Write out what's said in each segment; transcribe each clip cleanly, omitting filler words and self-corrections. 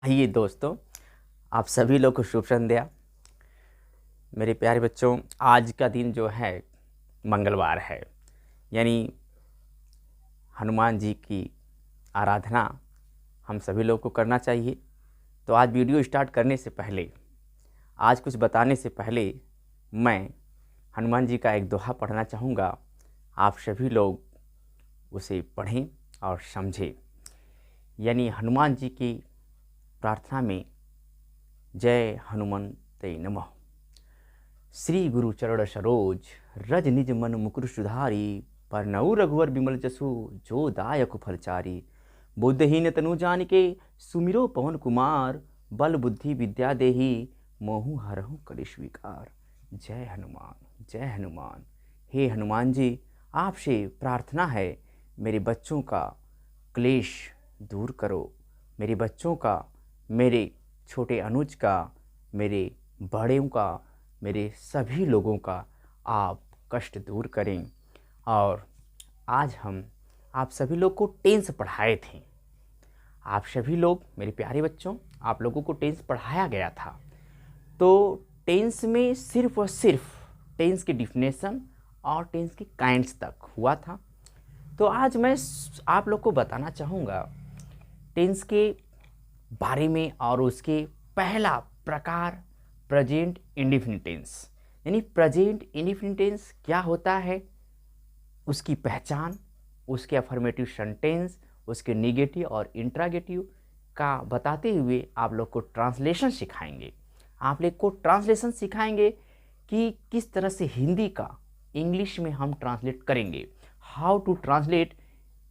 आइए दोस्तों, आप सभी लोग को शुभ संध्या। मेरे प्यारे बच्चों, आज का दिन जो है मंगलवार है, यानी हनुमान जी की आराधना हम सभी लोग को करना चाहिए। तो आज वीडियो स्टार्ट करने से पहले, आज कुछ बताने से पहले मैं हनुमान जी का एक दोहा पढ़ना चाहूँगा। आप सभी लोग उसे पढ़ें और समझें। यानी हनुमान जी की प्रार्थना में जय हनुमते नमः। श्री गुरु चरण सरोज रज निज मन मुकुर सुधारी, परनऊ रघुवर बिमल जसु जो दायक फलचारी। बुद्धहीन तनु जानिके सुमिरो पवन कुमार, बल बुद्धि विद्या देहि मोहु हरहु कलेश विकार। जय हनुमान, जय हनुमान। हे हनुमान जी, आपसे प्रार्थना है, मेरे बच्चों का क्लेश दूर करो। मेरे बच्चों का, मेरे छोटे अनुज का, मेरे बड़ों का, मेरे सभी लोगों का आप कष्ट दूर करें। और आज हम आप सभी लोग को टेंस पढ़ाए थे। आप सभी लोग, मेरे प्यारे बच्चों, आप लोगों को टेंस पढ़ाया गया था। तो टेंस में सिर्फ और सिर्फ टेंस की डिफिनेशन और टेंस की काइंड्स तक हुआ था। तो आज मैं आप लोग को बताना चाहूँगा टेंस के बारे में, और उसके पहला प्रकार प्रेजेंट इंडेफिनिट टेंस। यानी प्रेजेंट इंडेफिनिट टेंस क्या होता है, उसकी पहचान, उसके अफर्मेटिव सेंटेंस, उसके नेगेटिव और इंट्रागेटिव का बताते हुए आप लोग को ट्रांसलेशन सिखाएंगे। आप लोग को ट्रांसलेशन सिखाएंगे कि किस तरह से हिंदी का इंग्लिश में हम ट्रांसलेट करेंगे। How to translate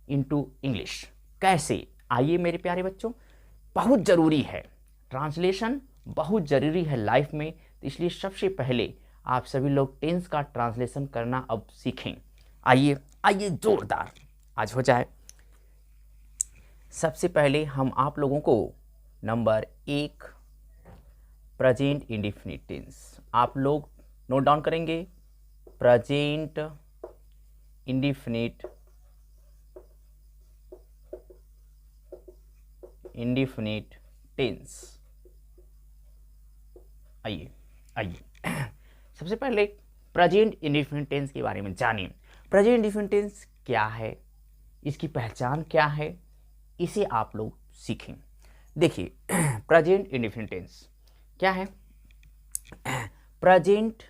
into English, कैसे। आइए मेरे प्यारे बच्चों, बहुत ज़रूरी है ट्रांसलेशन, बहुत ज़रूरी है लाइफ में। तो इसलिए सबसे पहले आप सभी लोग टेंस का ट्रांसलेशन करना अब सीखें। आइए आइए, जोरदार आज हो जाए। सबसे पहले हम आप लोगों को नंबर 1 प्रेजेंट इंडेफिनिट टेंस आप लोग नोट डाउन करेंगे। Present indefinite tense. आइए आइए, सबसे पहले प्रेजेंट इंडेफिनिट टेंस के बारे में जानिए। प्रेजेंट इंडेफिनिट टेंस क्या है, इसकी पहचान क्या है, इसे आप लोग सीखें। देखिए, प्रेजेंट इंडेफिनिट टेंस क्या है। प्रेजेंट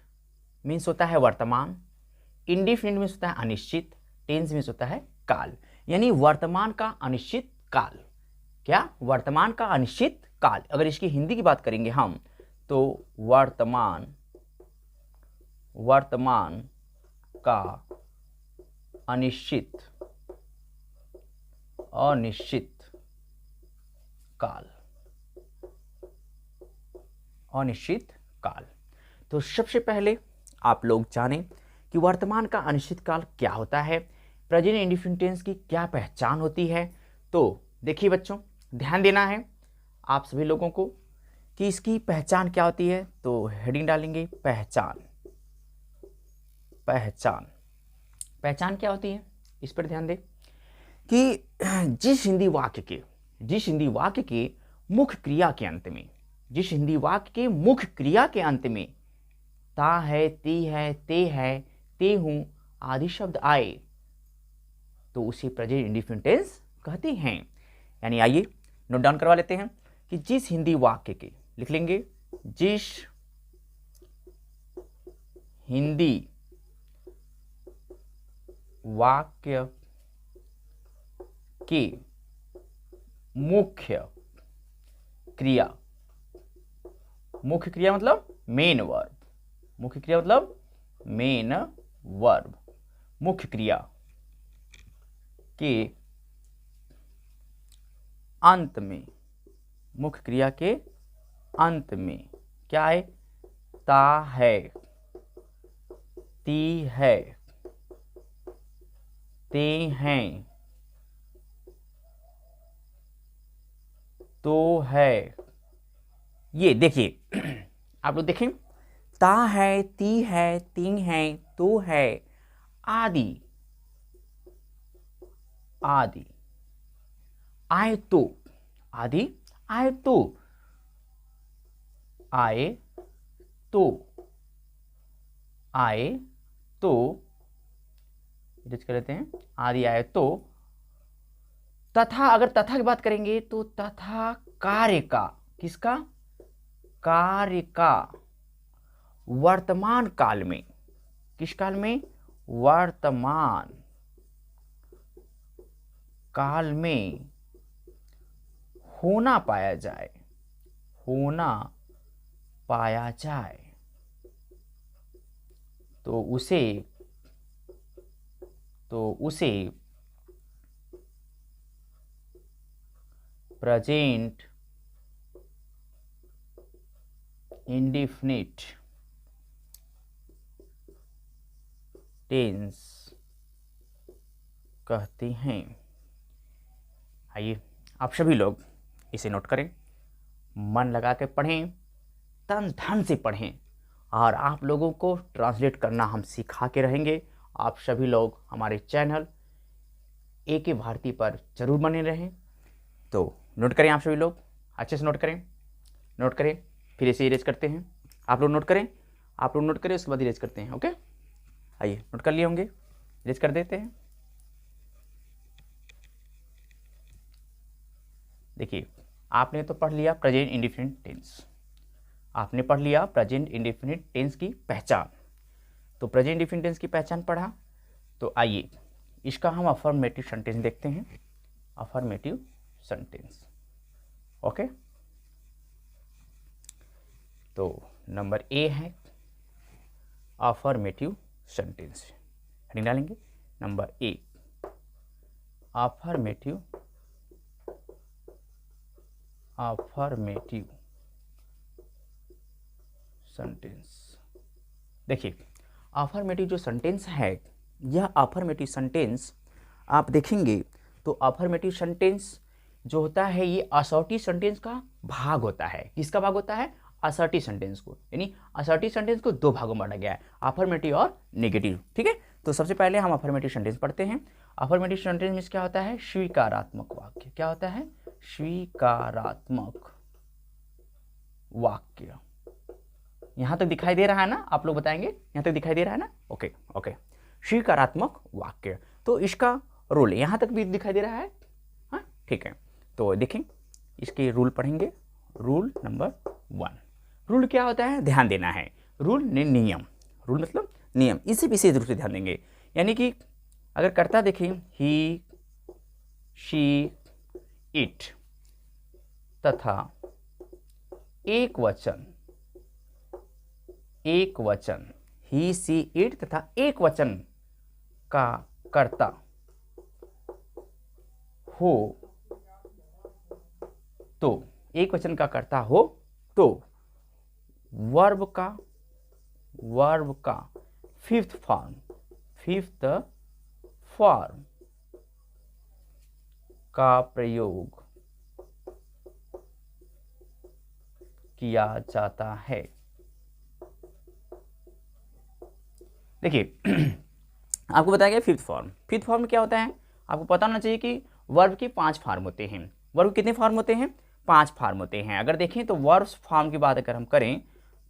मीन्स होता है वर्तमान, इंडेफिनिट मीन्स होता है अनिश्चित, टेंस मीन्स होता है काल। यानी वर्तमान का अनिश्चित काल। क्या? वर्तमान का अनिश्चित काल। अगर इसकी हिंदी की बात करेंगे हम, तो वर्तमान का अनिश्चित काल। अनिश्चित काल। तो सबसे पहले आप लोग जानें कि वर्तमान का अनिश्चित काल क्या होता है, प्रेजेंट इंडेफिनिट टेंस की क्या पहचान होती है। तो देखिए बच्चों, ध्यान देना है आप सभी लोगों को कि इसकी पहचान क्या होती है। तो हेडिंग डालेंगे पहचान। पहचान, पहचान क्या होती है, इस पर ध्यान दें कि जिस हिंदी वाक्य के मुख्य क्रिया के अंत में, जिस हिंदी वाक्य के मुख्य क्रिया के अंत में ता है, ती है, ते है, ते हूं आदि शब्द आए, तो उसे प्रेजेंट इंडेफिनिट टेंस कहते हैं। यानी आइए नोट डाउन करवा लेते हैं कि जिस हिंदी वाक्य के, लिख लेंगे, जिस हिंदी वाक्य की मुख्य क्रिया मतलब मेन वर्ब, मुख्य क्रिया मतलब मेन वर्ब, मुख्य क्रिया के अंत में, मुख्य क्रिया के अंत में क्या है, ता है, ती है, ते हैं, तो है। ये देखिए आप लोग देखें, ता है, ती है, तीन है, तो है आदि, आदि, आए तो, आदि आए तो, आए तो, आए तो, इरेज कर लेते हैं, आदि आए तो, तथा, अगर तथा की बात करेंगे तो तथा कार्य का, किसका, कार्य का, वर्तमान काल में, किस काल में, वर्तमान काल में होना पाया जाए, होना पाया जाए, तो उसे, प्रेजेंट इंडेफिनिट टेंस कहते हैं। आइए आप सभी लोग इसे नोट करें, मन लगा के पढ़ें, तन धन से पढ़ें, और आप लोगों को ट्रांसलेट करना हम सिखा के रहेंगे। आप सभी लोग हमारे चैनल AK भारती पर जरूर बने रहें। तो नोट करें आप सभी लोग, अच्छे से नोट करें, नोट करें, फिर इसे इरेज करते हैं। आप लोग नोट करें, आप लोग नोट करें, उसके बाद इरेज करते हैं। ओके, आइए नोट कर लिए होंगे, इरेज कर देते हैं। देखिए, आपने तो पढ़ लिया प्रेजेंट इंडेफिनिट टेंस, आपने पढ़ लिया प्रेजेंट इंडेफिनिट टेंस की पहचान। तो प्रेजेंट इंडेफिनिट टेंस की पहचान पढ़ा, तो आइए इसका हम अफर्मेटिव सेंटेंस देखते हैं। Affirmative sentence, okay. तो नंबर ए है अफर्मेटिव सेंटेंस, हेडिंग डालेंगे number A, affirmative, affirmative sentence. देखिए, अफर्मेटिव जो सेंटेंस है, यह अफर्मेटिव सेंटेंस आप देखेंगे तो अफर्मेटिव सेंटेंस जो होता है ये असर्टिव सेंटेंस का भाग होता है। किसका भाग होता है, असर्टिव सेंटेंस को, यानी असर्टिव सेंटेंस को दो भागों में बांटा गया है, अफर्मेटिव और नेगेटिव। ठीक है, तो सबसे पहले हम अफर्मेटिव सेंटेंस पढ़ते हैं। अफर्मेटिव सेंटेंस में क्या होता है, स्वीकारात्मक वाक्य। क्या होता है, स्वीकारात्मक वाक्य। यहां तक दिखाई दे रहा है ना, आप लोग बताएंगे, यहां तक दिखाई दे रहा है ना, ओके ओके। स्वीकारात्मक वाक्य, तो इसका रूल यहां तक भी दिखाई दे रहा है, हाँ ठीक है। तो देखें, इसके रूल पढ़ेंगे। रूल नंबर 1, रूल क्या होता है, ध्यान देना है। रूल ने नियम, रूल मतलब नियम, इसे विशेष रूप से ध्यान देंगे। यानी कि अगर कर्ता देखें, ही, शी, इट, तथा एक वचन, एक वचन, ही, सी, इट तथा एक वचन का कर्ता हो तो, एक वचन का कर्ता हो तो वर्ब का फिफ्थ फॉर्म का प्रयोग किया जाता है। देखिए आपको बताया गया फिफ्थ फॉर्म। फिफ्थ फॉर्म क्या होता है, आपको पता होना चाहिए कि वर्ब के 5 फॉर्म होते हैं। वर्ब कितने फॉर्म होते हैं, 5 फॉर्म होते हैं। अगर देखें तो वर्ब्स फॉर्म की बात अगर हम करें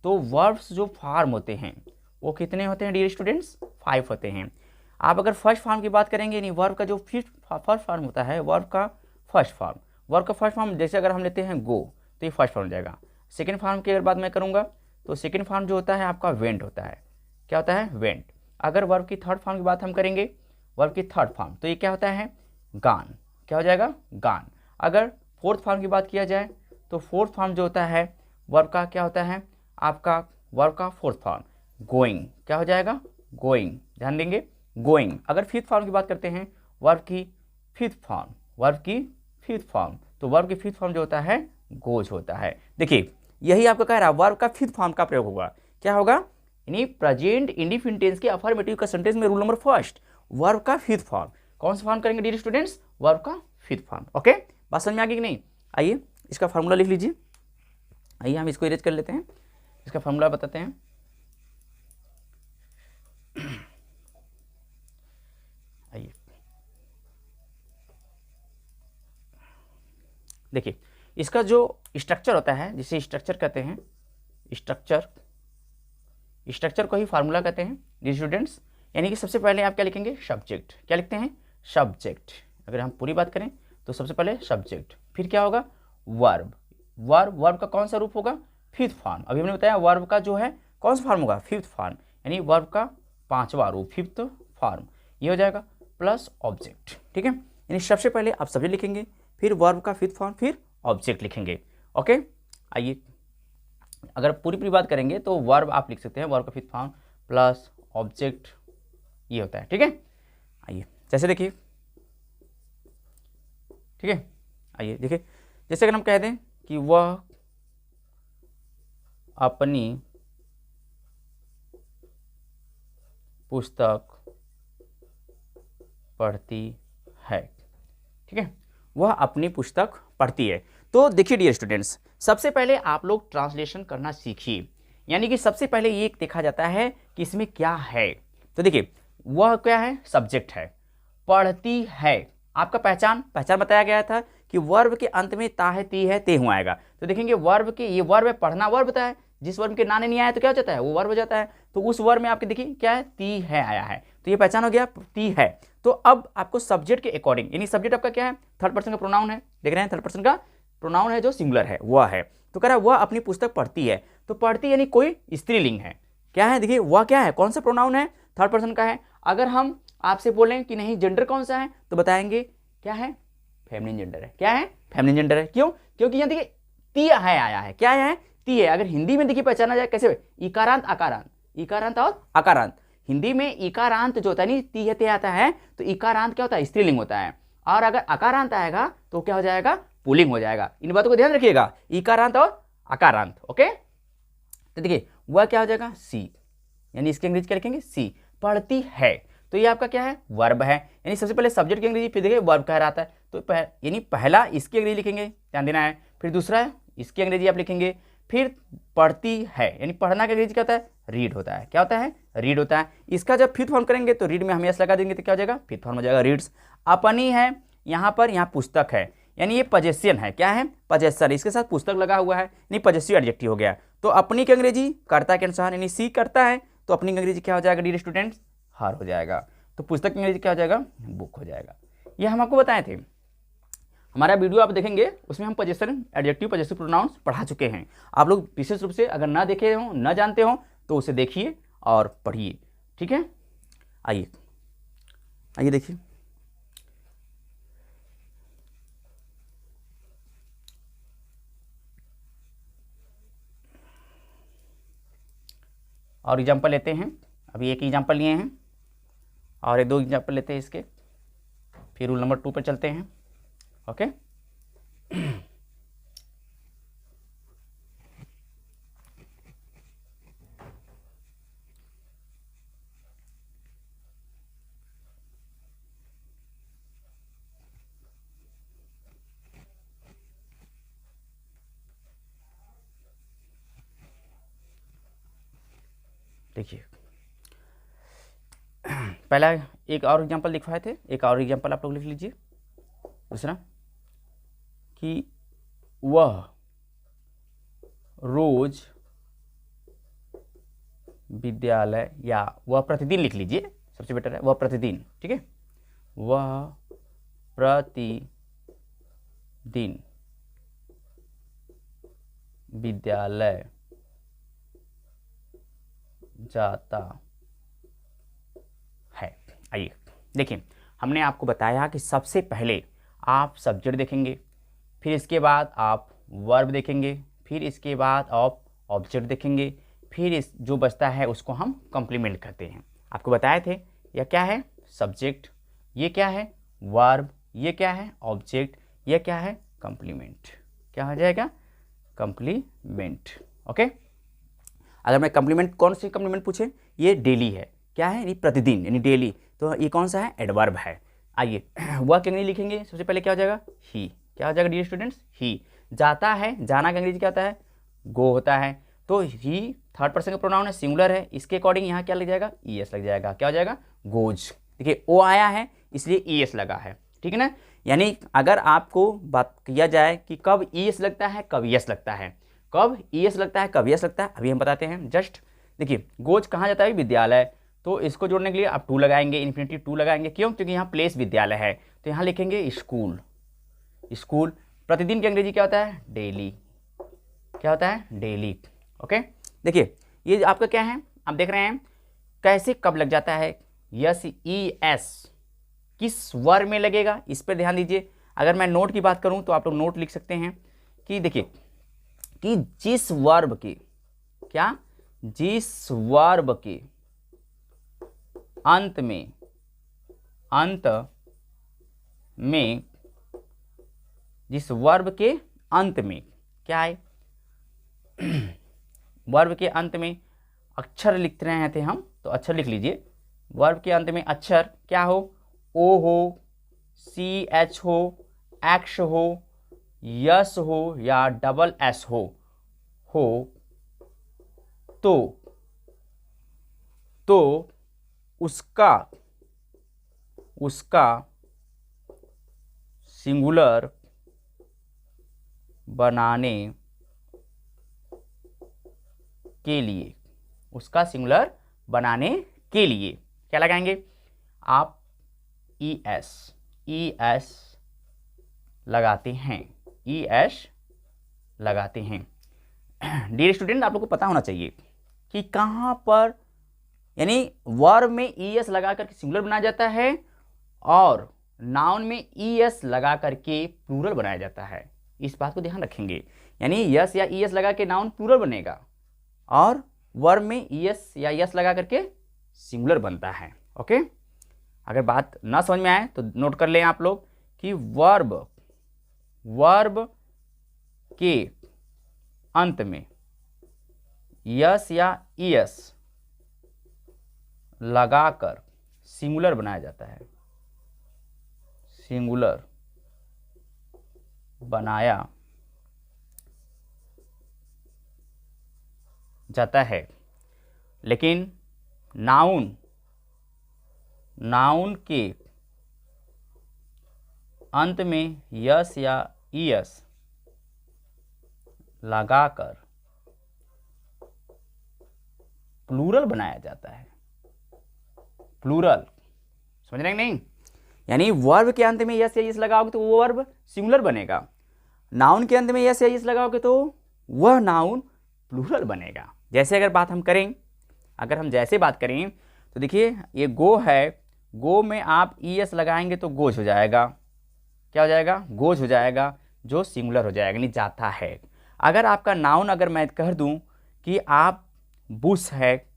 तो वर्ब्स जो फॉर्म होते हैं वो कितने होते हैं डियर स्टूडेंट्स, 5 होते हैं। आप अगर फर्स्ट फॉर्म की बात करेंगे, नहीं वर्ब का जो फर्स्ट फॉर्म होता है, वर्ब का फर्स्ट फॉर्म, जैसे अगर हम लेते हैं गो, तो ये फर्स्ट फॉर्म हो जाएगा। सेकेंड फॉर्म की अगर बात मैं करूँगा तो सेकेंड फॉर्म जो होता है आपका वेंट होता है। क्या होता है, वेंट। अगर वर्ब की थर्ड फॉर्म की बात हम करेंगे, वर्ब की थर्ड फॉर्म, तो ये क्या होता है, गान। क्या हो जाएगा, गान। अगर फोर्थ फॉर्म की बात किया जाए तो फोर्थ फॉर्म जो होता है वर्ब का, क्या होता है आपका, वर्ब का फोर्थ फॉर्म गोइंग। क्या हो जाएगा, गोइंग, ध्यान देंगे, गोइंग। अगर फिफ्थ फॉर्म की बात करते हैं, वर्ब की फिफ्थ फॉर्म, तो वर्ब की फिफ्थ फॉर्म जो होता है गोज होता है। देखिए यही आपको कह रहा है, वर्ब का फिफ्थ फॉर्म का प्रयोग होगा। क्या होगा, यानी प्रेजेंट इंडेफिनिट टेंस के अफर्मेटिव का सेंटेंस में रूल नंबर फर्स्ट, वर्ब का फिफ्थ फॉर्म। कौन सा फॉर्म करेंगे डियर स्टूडेंट्स, वर्ब का फिफ्थ फॉर्म। ओके, बात समझ में आ गई कि नहीं। आइए इसका फार्मूला लिख लीजिए। आइए हम इसको इरेज कर लेते हैं, इसका फार्मूला बताते हैं। आइए देखिए, इसका जो स्ट्रक्चर होता है, जिसे स्ट्रक्चर कहते हैं, स्ट्रक्चर को ही फार्मूला कहते हैं जी स्टूडेंट्स। यानी कि सबसे पहले आप क्या लिखेंगे, सब्जेक्ट। क्या लिखते हैं, सब्जेक्ट। अगर हम पूरी बात करें तो सबसे पहले सब्जेक्ट, फिर क्या होगा, वर्ब। वर्ब का कौन सा रूप होगा, फिफ्थ फॉर्म। अभी हमने बताया वर्ब का जो है कौन सा फॉर्म होगा, फिफ्थ फॉर्म, यानी वर्ब का पांचवा रूप, फिफ्थ फॉर्म, ये हो जाएगा, प्लस ऑब्जेक्ट। ठीक है, यानी सबसे पहले आप सब्जेक्ट लिखेंगे, फिर वर्ब का फिफ्थ फॉर्म, फिर ऑब्जेक्ट लिखेंगे। ओके, आइए अगर पूरी बात करेंगे तो वर्ब आप लिख सकते हैं, वर्ब का फिफ्थ फॉर्म प्लस ऑब्जेक्ट, ये होता है। ठीक है, आइए जैसे देखिए, ठीक है, आइए देखिए, जैसे अगर हम कह दें कि वह अपनी पुस्तक पढ़ती है। ठीक है, वह अपनी पुस्तक पढ़ती है। तो देखिए डियर स्टूडेंट्स, सबसे पहले आप लोग ट्रांसलेशन करना सीखिए। यानी कि सबसे पहले ये देखा जाता है कि इसमें क्या है। तो देखिए, वह क्या है, सब्जेक्ट है, पढ़ती है, आपका पहचान बताया गया था कि वर्ब के अंत में ता है, ती है, ते हुआ आएगा। तो देखेंगे वर्ब के, ये वर्ब है, पढ़ना वर्ब होता है, जिस वर्ब के नाने नहीं आया तो क्या हो जाता है, वो वर्ब हो जाता है। तो उस वर्ब में आपके देखिए क्या है, ती है आया है, तो ये पहचान हो गया, ती है। तो अब आपको सब्जेक्ट के अकॉर्डिंग, यानी सब्जेक्ट आपका क्या है, थर्ड पर्सन का प्रोनाउन है, देख रहे हैं, थर्ड पर्सन का प्रोनाउन है जो सिंगुलर है, वह है। तो कह रहा है वह अपनी पुस्तक पढ़ती है, तो पढ़ती यानी कोई स्त्रीलिंग है, क्या है, देखिए वह क्या है, कौन सा प्रोनाउन है, थर्ड पर्सन का है। अगर हम आपसे बोलें कि नहीं जेंडर कौन सा है, तो बताएंगे क्या है, फेमिनिन जेंडर है। क्या है, फेमिनिन जेंडर है। क्यों, क्योंकि यहाँ देखिए ती है आया है, क्या आया है, ती है। अगर हिंदी में देखिए पहचाना जाए कैसे, इकारांत आकारांत, इकारांत और आकारांत। हिंदी में इकारांत जो होता है नहीं, ती है ते आता है, तो इकारांत क्या होता है, स्त्रीलिंग होता है। और अगर आकारांत आएगा तो क्या हो जाएगा, पुल्लिंग हो जाएगा। इन बातों को ध्यान रखिएगा, इकारांत और आकारांत। ओके, तो देखिए वह क्या हो जाएगा, सी, यानी इसके अंग्रेजी क्या लिखेंगे, सी, पढ़ती है। तो ये आपका क्या है, वर्ब है। यानी सबसे पहले सब्जेक्ट की अंग्रेजी, फिर देखिए वर्ब कह रहा था, तो यानी पहला इसकी अंग्रेजी लिखेंगे, ध्यान देना है, फिर दूसरा इसकी अंग्रेजी आप लिखेंगे, फिर पढ़ती है, यानी पढ़ना का अंग्रेजी क्या होता है, रीड होता है। क्या होता है, रीड होता है। इसका जब फिफ्थ फॉर्म करेंगे तो रीड में हम एस लगा देंगे, तो क्या हो जाएगा, फिफ्थ फॉर्म हो जाएगा, रीड्स। अपनी है, यहाँ पर यहाँ पुस्तक है, यानी ये पजेशन है, क्या है, पजेशन, इसके साथ पुस्तक लगा हुआ है, यानी पजेसिव एडजेक्टिव हो गया। तो अपनी की अंग्रेजी कर्ता के अनुसार, यानी सी करता है, तो अपनी की अंग्रेजी क्या हो जाएगा डियर स्टूडेंट्स, हर हो जाएगा। तो पुस्तक की अंग्रेजी क्या हो जाएगा, बुक हो जाएगा। ये हम आपको बताए थे, हमारा वीडियो आप देखेंगे उसमें हम पजेशन एडजेक्टिव पजेसिव प्रोनाउंस पढ़ा चुके हैं। आप लोग विशेष रूप से अगर ना देखे हो, ना जानते हो, तो उसे देखिए और पढ़िए। ठीक है, आइए आइए देखिए, और एग्जाम्पल लेते हैं। अभी एक एग्जाम्पल लिए हैं और एक दो एग्जाम्पल लेते हैं इसके, फिर रूल नंबर 2 पर चलते हैं। ओके, देखिए पहला एक और एग्जाम्पल लिखवाए थे, एक और एग्जाम्पल आप लोग लिख लीजिए। दूसरा कि वह रोज विद्यालय, या वह प्रतिदिन लिख लीजिए, सबसे बेटर है, वह प्रतिदिन। ठीक है, वह प्रतिदिन विद्यालय जाता है। आइए देखिए, हमने आपको बताया कि सबसे पहले आप सब्जेक्ट देखेंगे, फिर इसके बाद आप वर्ब देखेंगे, फिर इसके बाद आप ऑब्जेक्ट देखेंगे, फिर इस जो बचता है उसको हम कॉम्प्लीमेंट करते हैं। आपको बताए थे, यह क्या है, सब्जेक्ट, ये क्या है, वर्ब, ये क्या है, ऑब्जेक्ट, ये क्या है, कॉम्प्लीमेंट। क्या हो जाएगा, कॉम्प्लीमेंट। ओके, अगर मैं कॉम्प्लीमेंट, कौन सी कॉम्प्लीमेंट पूछे, ये डेली है, क्या है, यानी प्रतिदिन, यानी डेली, तो ये कौन सा है, एडवर्ब है। आइए वह के अंग्रेजी लिखेंगे, सबसे पहले क्या हो जाएगा, ही। क्या हो जाएगा डियर स्टूडेंट्स, ही। जाता है, जाना का अंग्रेजी क्या होता है, गो होता है। तो ही थर्ड पर्सन का प्रोनाउन है, सिंगुलर है, इसके अकॉर्डिंग यहाँ क्या लग जाएगा, ई एस लग जाएगा। क्या हो जाएगा, गोज। देखिए ओ आया है इसलिए ई एस लगा है, ठीक है ना। यानी अगर आपको बात किया जाए कि कब ईएस लगता है, कब यस लगता है, कब ईएस लगता है, कब यस लगता है, अभी हम बताते हैं। जस्ट देखिए, गोज कहाँ जाता है? विद्यालय। तो इसको जोड़ने के लिए आप टू लगाएंगे, इन्फिनिटिव टू लगाएंगे। क्यों? क्योंकि यहाँ प्लेस विद्यालय है, तो यहाँ लिखेंगे स्कूल। स्कूल। प्रतिदिन की अंग्रेजी क्या होता है? डेली। क्या होता है? डेली। ओके, देखिए ये आपका क्या है, आप देख रहे हैं कैसे कब लग जाता है। यस, ई एस किस वर्ब में लगेगा, इस पर ध्यान दीजिए। अगर मैं नोट की बात करूं तो आप लोग नोट लिख सकते हैं कि देखिए कि जिस वर्ब के, क्या, जिस वर्ब के अंत में जिस वर्ब के अंत में क्या है, वर्ब के अंत में अक्षर लिख रहे थे हम, तो अक्षर लिख लीजिए। वर्ब के अंत में अक्षर क्या हो? ओ हो, सी एच हो, एक्स हो, यस हो या डबल एस हो तो उसका सिंगुलर बनाने के लिए, उसका सिंगुलर बनाने के लिए क्या लगाएंगे आप? ई एस लगाते हैं, ई एस लगाते हैं। डियर स्टूडेंट, आप लोग को पता होना चाहिए कि कहाँ पर यानी वर्ब में ई एस लगा करके सिंगुलर बनाया जाता है और नाउन में ई एस लगा करके प्लूरल बनाया जाता है। इस बात को ध्यान रखेंगे। यानी यस या ई एस लगा के नाउन प्लूरल बनेगा और वर्ब में ई एस या यस लगा करके सिंगुलर बनता है। ओके, अगर बात ना समझ में आए तो नोट कर लें आप लोग कि वर्ब के अंत में यस या ई एस लगाकर सिंगुलर बनाया जाता है, सिंगुलर बनाया जाता है। लेकिन नाउन के अंत में यस या ई एस लगाकर प्लूरल बनाया जाता है। प्लूरल, समझ रहे हैं नहीं? यानी वर्ब के अंत में यस या इस लगाओगे तो वो वर्ब सिंगुलर बनेगा, नाउन के अंत में यस या इस लगाओगे तो वह नाउन प्लूरल बनेगा। जैसे अगर बात हम करें, अगर हम जैसे बात करें तो देखिए ये गो है, गो में आप ई एस लगाएंगे तो गोज हो जाएगा। क्या हो जाएगा? गोज हो जाएगा, जो सिंगुलर हो जाएगा, नहीं जाता है। अगर आपका नाउन अगर मैं कह दूं कि आप बुश है,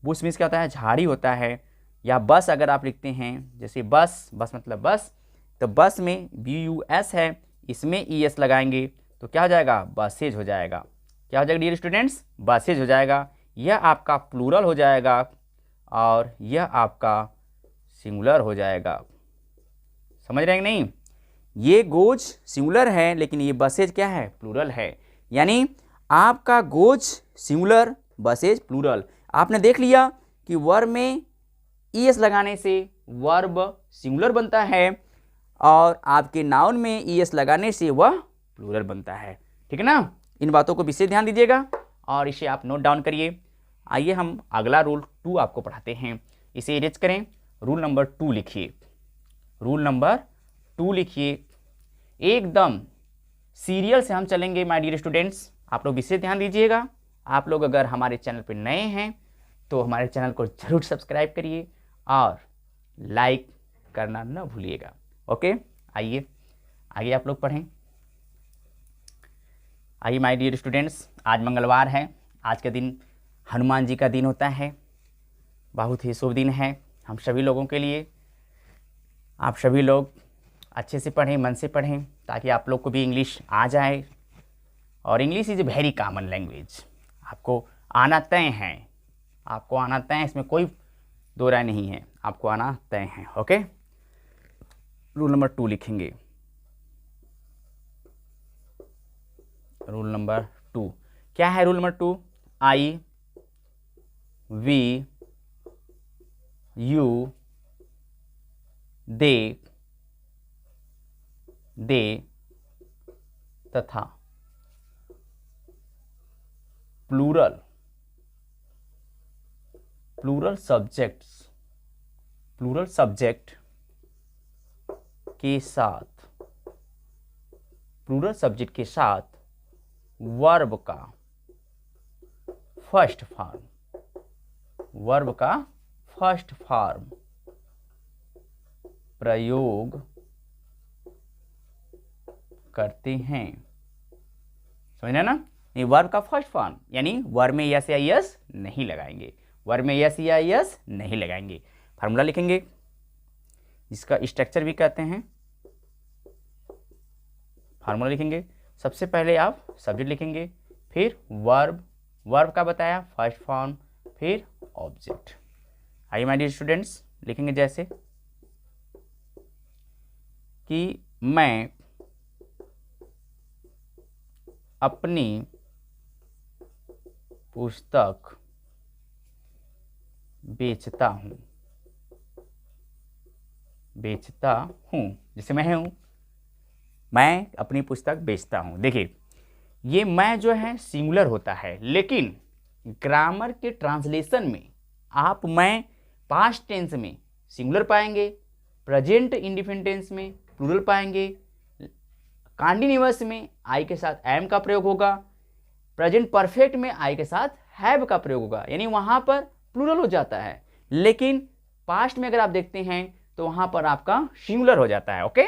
बुश मीन्स क्या होता है? झाड़ी होता है। या बस अगर आप लिखते हैं, जैसे बस मतलब बस, तो बस में बी यू एस है, इसमें ई एस लगाएंगे तो क्या हो जाएगा? बसेज हो जाएगा। क्या हो जाएगा डियर स्टूडेंट्स? बसेज हो जाएगा। यह आपका प्लूरल हो जाएगा और यह आपका सिंगुलर हो जाएगा। समझ रहे हैं नहीं? ये गोज सिंगुलर है लेकिन ये बसेज क्या है? प्लूरल है। यानी आपका गोज सिंगुलर, बसेज प्लूरल। आपने देख लिया कि वर्ब में ई एस लगाने से वर्ब सिंगुलर बनता है और आपके नाउन में ई एस लगाने से वह प्लूरल बनता है। ठीक है ना? इन बातों को विशेष ध्यान दीजिएगा और इसे आप नोट डाउन करिए। आइए हम अगला रूल 2 आपको पढ़ाते हैं। इसे इरेज करें। रूल नंबर 2 लिखिए। रूल नंबर 2 लिखिए। एकदम सीरियल से हम चलेंगे माय डियर स्टूडेंट्स। आप लोग विशेष ध्यान दीजिएगा। आप लोग अगर हमारे चैनल पर नए हैं तो हमारे चैनल को जरूर सब्सक्राइब करिए और लाइक करना न भूलिएगा। ओके, आइए आगे आप लोग पढ़ें। आइए माय डियर स्टूडेंट्स, आज मंगलवार है। आज का दिन हनुमान जी का दिन होता है। बहुत ही शुभ दिन है हम सभी लोगों के लिए। आप सभी लोग अच्छे से पढ़ें, मन से पढ़ें, ताकि आप लोग को भी इंग्लिश आ जाए। और English is a very common language. आपको आना तय है, आपको आना तय है, इसमें कोई दो राय नहीं है, आपको आना तय है। ओके, रूल नंबर 2 लिखेंगे। रूल नंबर 2 क्या है? Rule number 2, I, we, you, they, they तथा प्लूरल सब्जेक्ट के साथ वर्ब का फर्स्ट फॉर्म प्रयोग करते हैं। समझना ना? नहीं, वर्ब का फर्स्ट फॉर्म यानी वर्ब में यस या यस नहीं लगाएंगे, फार्मूला लिखेंगे, जिसका स्ट्रक्चर भी कहते हैं। फार्मूला लिखेंगे, सबसे पहले आप सब्जेक्ट लिखेंगे, फिर वर्ब का बताया फर्स्ट फॉर्म, फिर ऑब्जेक्ट। आइए माय डियर स्टूडेंट्स, लिखेंगे जैसे कि मैं अपनी पुस्तक बेचता हूँ, जैसे मैं हूँ, मैं अपनी पुस्तक बेचता हूँ। देखिए, ये मैं जो है सिंगुलर होता है, लेकिन ग्रामर के ट्रांसलेशन में आप मैं पास्ट टेंस में सिंगुलर पाएंगे, प्रेजेंट इंडिफिनिट टेंस में प्लूरल पाएंगे, कॉन्टिन्यूअस में आई के साथ एम का प्रयोग होगा, प्रेजेंट परफेक्ट में आई के साथ हैव का प्रयोग होगा, यानी वहां पर प्लूरल हो जाता है। लेकिन पास्ट में अगर आप देखते हैं तो वहां पर आपका सिंगुलर हो जाता है। ओके,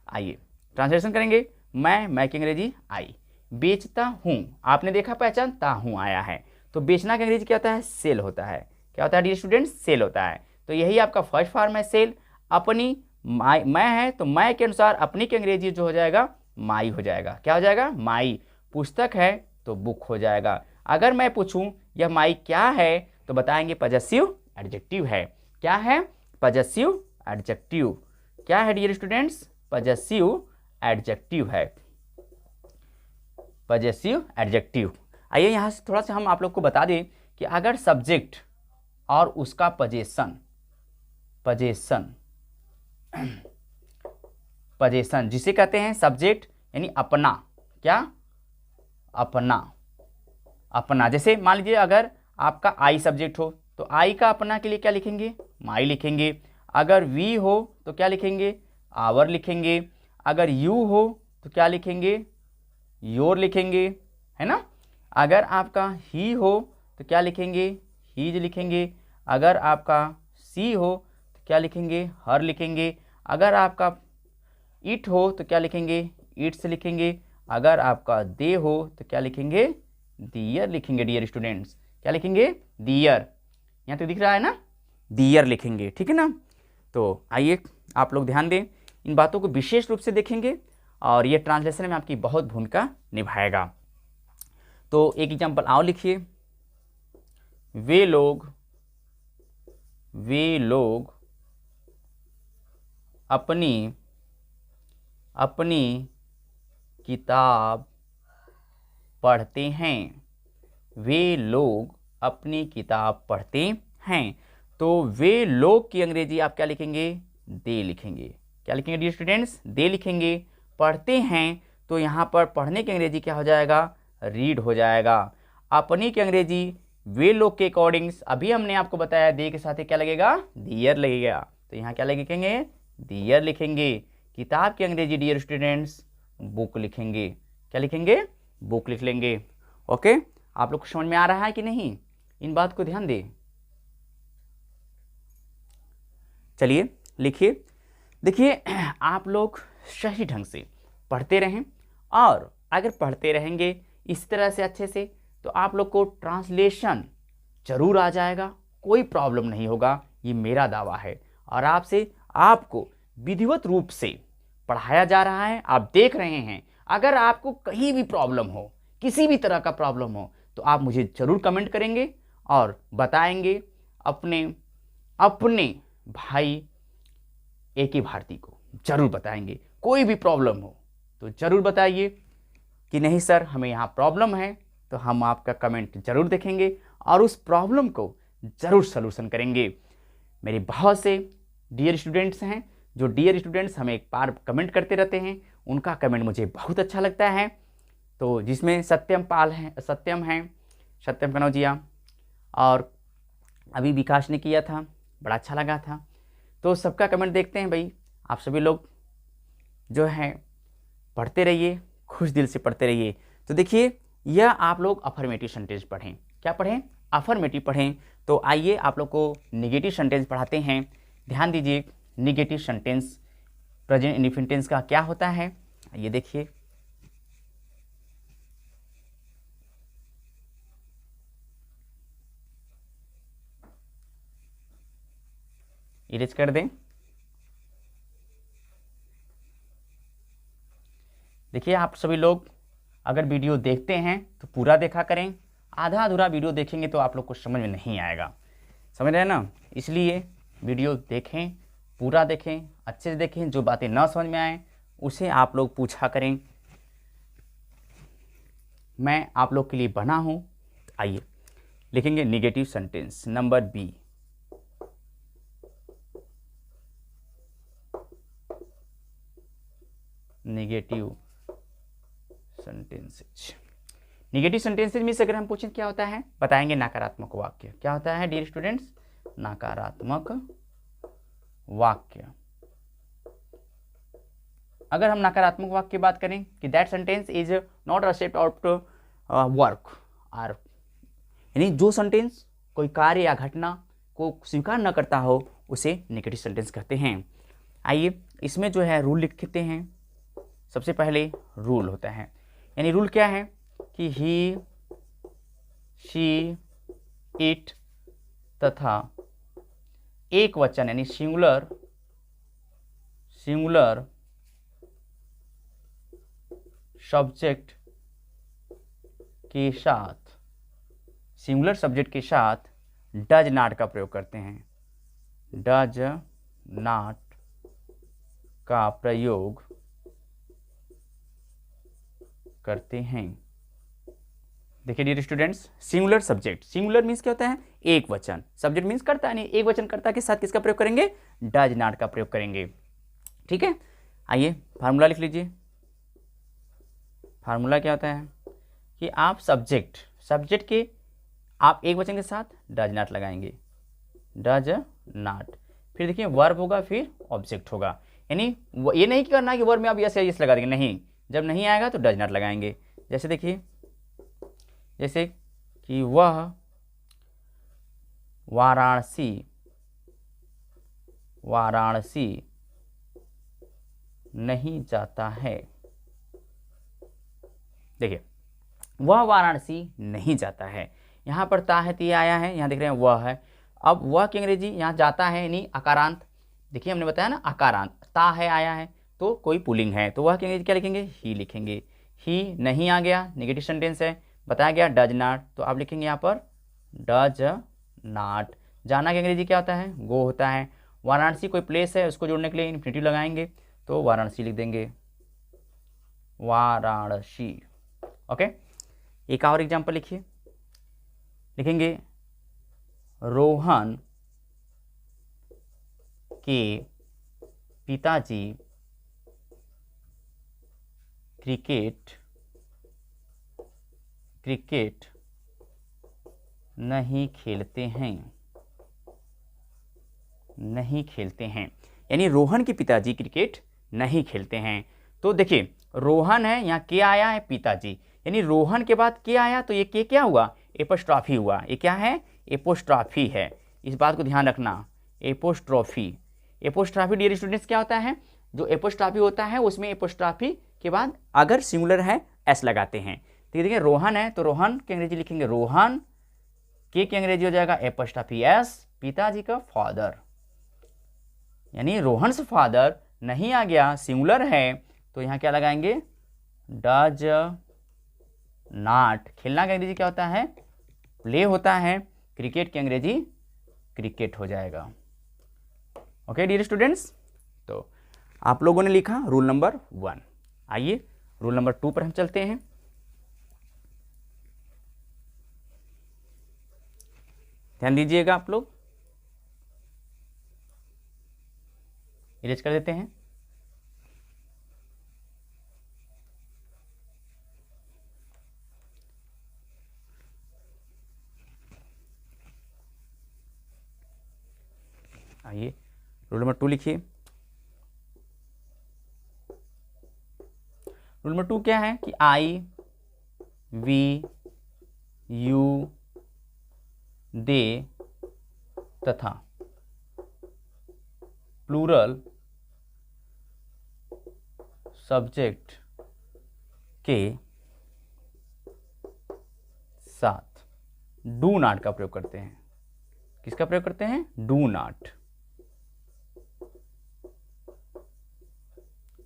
आइए ट्रांसलेशन करेंगे। मैं की अंग्रेजी आई, बेचता हूं, आपने देखा पहचानता हूं आया है, तो बेचना का अंग्रेजी क्या होता है? सेल होता है। क्या होता है डियर स्टूडेंट्स? सेल होता है। तो यही आपका फर्स्ट फॉर्म है सेल। अपनी मैं है तो मैं के अनुसार अपनी की अंग्रेजी जो हो जाएगा माई हो जाएगा। क्या हो जाएगा? माई। पुस्तक है तो बुक हो जाएगा। अगर मैं पूछूं यह माई क्या है तो बताएंगे पजेसिव एडजेक्टिव है। क्या है? Possessive adjective. क्या है डियर स्टूडेंट्स? पजेसिव एडजेक्टिव है, पजेसिव एडजेक्टिव। आइए यहाँ से थोड़ा सा हम आप लोग को बता दें कि अगर सब्जेक्ट और उसका पजेशन जिसे कहते हैं सब्जेक्ट यानी अपना, क्या? अपना। जैसे मान लीजिए अगर आपका आई सब्जेक्ट हो तो आई का अपना के लिए क्या लिखेंगे? माई लिखेंगे। अगर वी हो तो क्या लिखेंगे? आवर लिखेंगे। अगर यू हो तो क्या लिखेंगे? योर लिखेंगे, है ना। अगर आपका ही हो तो क्या लिखेंगे? हीज लिखेंगे। अगर आपका सी हो तो क्या लिखेंगे? हर लिखेंगे। अगर आपका इट हो तो क्या लिखेंगे? इट्स लिखेंगे। अगर आपका दे हो तो क्या लिखेंगे? दियर लिखेंगे डियर स्टूडेंट्स। क्या लिखेंगे? दियर। यहाँ तो दिख रहा है ना, दियर लिखेंगे, ठीक है ना। तो आइए आप लोग ध्यान दें, इन बातों को विशेष रूप से देखेंगे और ये ट्रांसलेशन में आपकी बहुत भूमिका निभाएगा। तो एक एग्जाम्पल आओ लिखिए। वे लोग अपनी किताब पढ़ते हैं। वे लोग अपनी किताब पढ़ते हैं। तो वे लोग की अंग्रेजी आप क्या लिखेंगे? दे लिखेंगे। क्या लिखेंगे डियर स्टूडेंट्स? दे लिखेंगे। पढ़ते हैं तो यहाँ पर पढ़ने की अंग्रेजी क्या हो जाएगा? रीड हो जाएगा। अपनी की अंग्रेजी वे लोग के अकॉर्डिंग्स अभी हमने आपको बताया दे के साथ क्या लगेगा? दियर लगेगा। तो यहाँ क्या लिखेंगे? दियर लिखेंगे। किताब की अंग्रेजी डियर स्टूडेंट्स बुक लिखेंगे। क्या लिखेंगे? बुक लिख लेंगे। ओके, आप लोग को समझ में आ रहा है कि नहीं? इन बात को ध्यान दें। चलिए लिखिए। देखिए, आप लोग सही ढंग से पढ़ते रहें और अगर पढ़ते रहेंगे इस तरह से अच्छे से तो आप लोग को ट्रांसलेशन जरूर आ जाएगा, कोई प्रॉब्लम नहीं होगा, ये मेरा दावा है। और आपको विधिवत रूप से पढ़ाया जा रहा है, आप देख रहे हैं। अगर आपको कहीं भी प्रॉब्लम हो, किसी भी तरह का प्रॉब्लम हो, तो आप मुझे ज़रूर कमेंट करेंगे और बताएंगे अपने भाई AK भारती को ज़रूर बताएंगे। कोई भी प्रॉब्लम हो तो ज़रूर बताइए कि नहीं सर हमें यहाँ प्रॉब्लम है, तो हम आपका कमेंट ज़रूर देखेंगे और उस प्रॉब्लम को ज़रूर सलूशन करेंगे। मेरे बहुत से डियर स्टूडेंट्स हैं जो डियर स्टूडेंट्स हमें एक बार कमेंट करते रहते हैं, उनका कमेंट मुझे बहुत अच्छा लगता है। तो जिसमें सत्यम कनौजिया और अभी विकास ने किया था, बड़ा अच्छा लगा था। तो सबका कमेंट देखते हैं भाई। आप सभी लोग जो है पढ़ते रहिए, खुश दिल से पढ़ते रहिए। तो देखिए, यह आप लोग अफर्मेटिव सेंटेंस पढ़ें। क्या पढ़ें? अफर्मेटिव पढ़ें। तो आइए आप लोग को निगेटिव सेंटेंस पढ़ाते हैं। ध्यान दीजिए, negative sentence present indefinite tense का क्या होता है, ये देखिए। इरेज कर दें। देखिए, आप सभी लोग अगर वीडियो देखते हैं तो पूरा देखा करें। आधा अधूरा वीडियो देखेंगे तो आप लोग को समझ में नहीं आएगा, समझ रहे हैं ना। इसलिए वीडियो देखें, पूरा देखें, अच्छे से देखें। जो बातें ना समझ में आए उसे आप लोग पूछा करें, मैं आप लोग के लिए बना हूं। आइए लिखेंगे negative sentence number B. Negative sentences. Negative sentences means अगर हम पूछें क्या होता है, बताएंगे नकारात्मक वाक्य। क्या होता है डियर स्टूडेंट्स? नकारात्मक वाक्य। अगर हम नकारात्मक वाक्य की बात करें कि that sentence is not except out work और, यानी जो सेंटेंस कोई कार्य या घटना को स्वीकार न करता हो उसे नेगेटिव सेंटेंस कहते हैं। आइए इसमें जो है रूल लिखते हैं। सबसे पहले रूल होता है, यानी रूल क्या है कि ही, शी, इट तथा एक वचन यानी सिंगुलर सब्जेक्ट के साथ, सिंगुलर सब्जेक्ट के साथ डज नॉट का प्रयोग करते हैं। डज नॉट का प्रयोग करते हैं। देखिए dear students, singular subject, singular means क्या होता है? एक वचन। सब्जेक्ट मीन्स कर्ता, नहीं एक वचन कर्ता के साथ किसका प्रयोग करेंगे? डज नॉट का प्रयोग करेंगे। ठीक है, आइए फार्मूला लिख लीजिए। फार्मूला क्या होता है कि आप सब्जेक्ट के आप एक वचन के साथ डज नॉट लगाएंगे, डज नॉट। फिर देखिए वर्ब होगा, फिर ऑब्जेक्ट होगा। यानी ये नहीं करना कि वर्ब में आप यस या यस लगा देंगे, नहीं, जब नहीं आएगा तो डज नॉट लगाएंगे। जैसे देखिए, जैसे कि वह वाराणसी नहीं जाता है। देखिए, वह वाराणसी नहीं जाता है, यहाँ पर ता है, ती आया है, यहाँ देख रहे हैं वह है। अब वह की अंग्रेजी यहाँ जाता है यानी अकारांत। देखिए हमने बताया ना अकारांत, ता है आया है तो कोई पुलिंग है, तो वह की अंग्रेजी क्या लिखेंगे? ही लिखेंगे। ही नहीं आ गया, नेगेटिव सेंटेंस है, बताया गया डज नॉट, तो आप लिखेंगे यहाँ पर डज नॉट। जाना की अंग्रेजी क्या होता है? गो होता है। वाराणसी कोई प्लेस है, उसको जोड़ने के लिए इन्फिनिटिव लगाएंगे तो वाराणसी लिख देंगे, वाराणसी। ओके, एक और एग्जाम्पल लिखिए। लिखेंगे रोहन के पिताजी क्रिकेट नहीं खेलते हैं, यानी रोहन के पिताजी क्रिकेट नहीं खेलते हैं। तो देखिए रोहन है, यहाँ के आया है पिताजी, यानी रोहन के बाद के आया तो ये के क्या हुआ? एपोस्ट्रॉफी हुआ। ये क्या है? एपोस्ट्रॉफी है, इस बात को ध्यान रखना। एपोस्ट्रॉफी डियर स्टूडेंट्स क्या होता है? जो एपोस्ट्रॉफी होता है उसमें एपोस्ट्रॉफी के बाद अगर सिंगुलर है एस लगाते हैं। तो देखिए रोहन है तो रोहन की अंग्रेजी लिखेंगे रोहन, के की अंग्रेजी हो जाएगा एपोस्ट्रॉफी एस, पिताजी का फादर, यानी रोहन से फादर नहीं आ गया, सिंगुलर है तो यहाँ क्या लगाएंगे? Does not. खेलना का अंग्रेजी क्या होता है? प्ले होता है। क्रिकेट की अंग्रेजी क्रिकेट हो जाएगा। ओके डियर स्टूडेंट्स, तो आप लोगों ने लिखा रूल नंबर 1। आइए रूल नंबर 2 पर हम चलते हैं। ध्यान दीजिएगा, आप लोग इरेज कर देते हैं। आइए रूल नंबर 2 लिखिए। रूल नंबर 2 क्या है कि आई, वी, यू, दे तथा प्लूरल सब्जेक्ट के साथ डू नॉट का प्रयोग करते हैं। किसका प्रयोग करते हैं? डू नॉट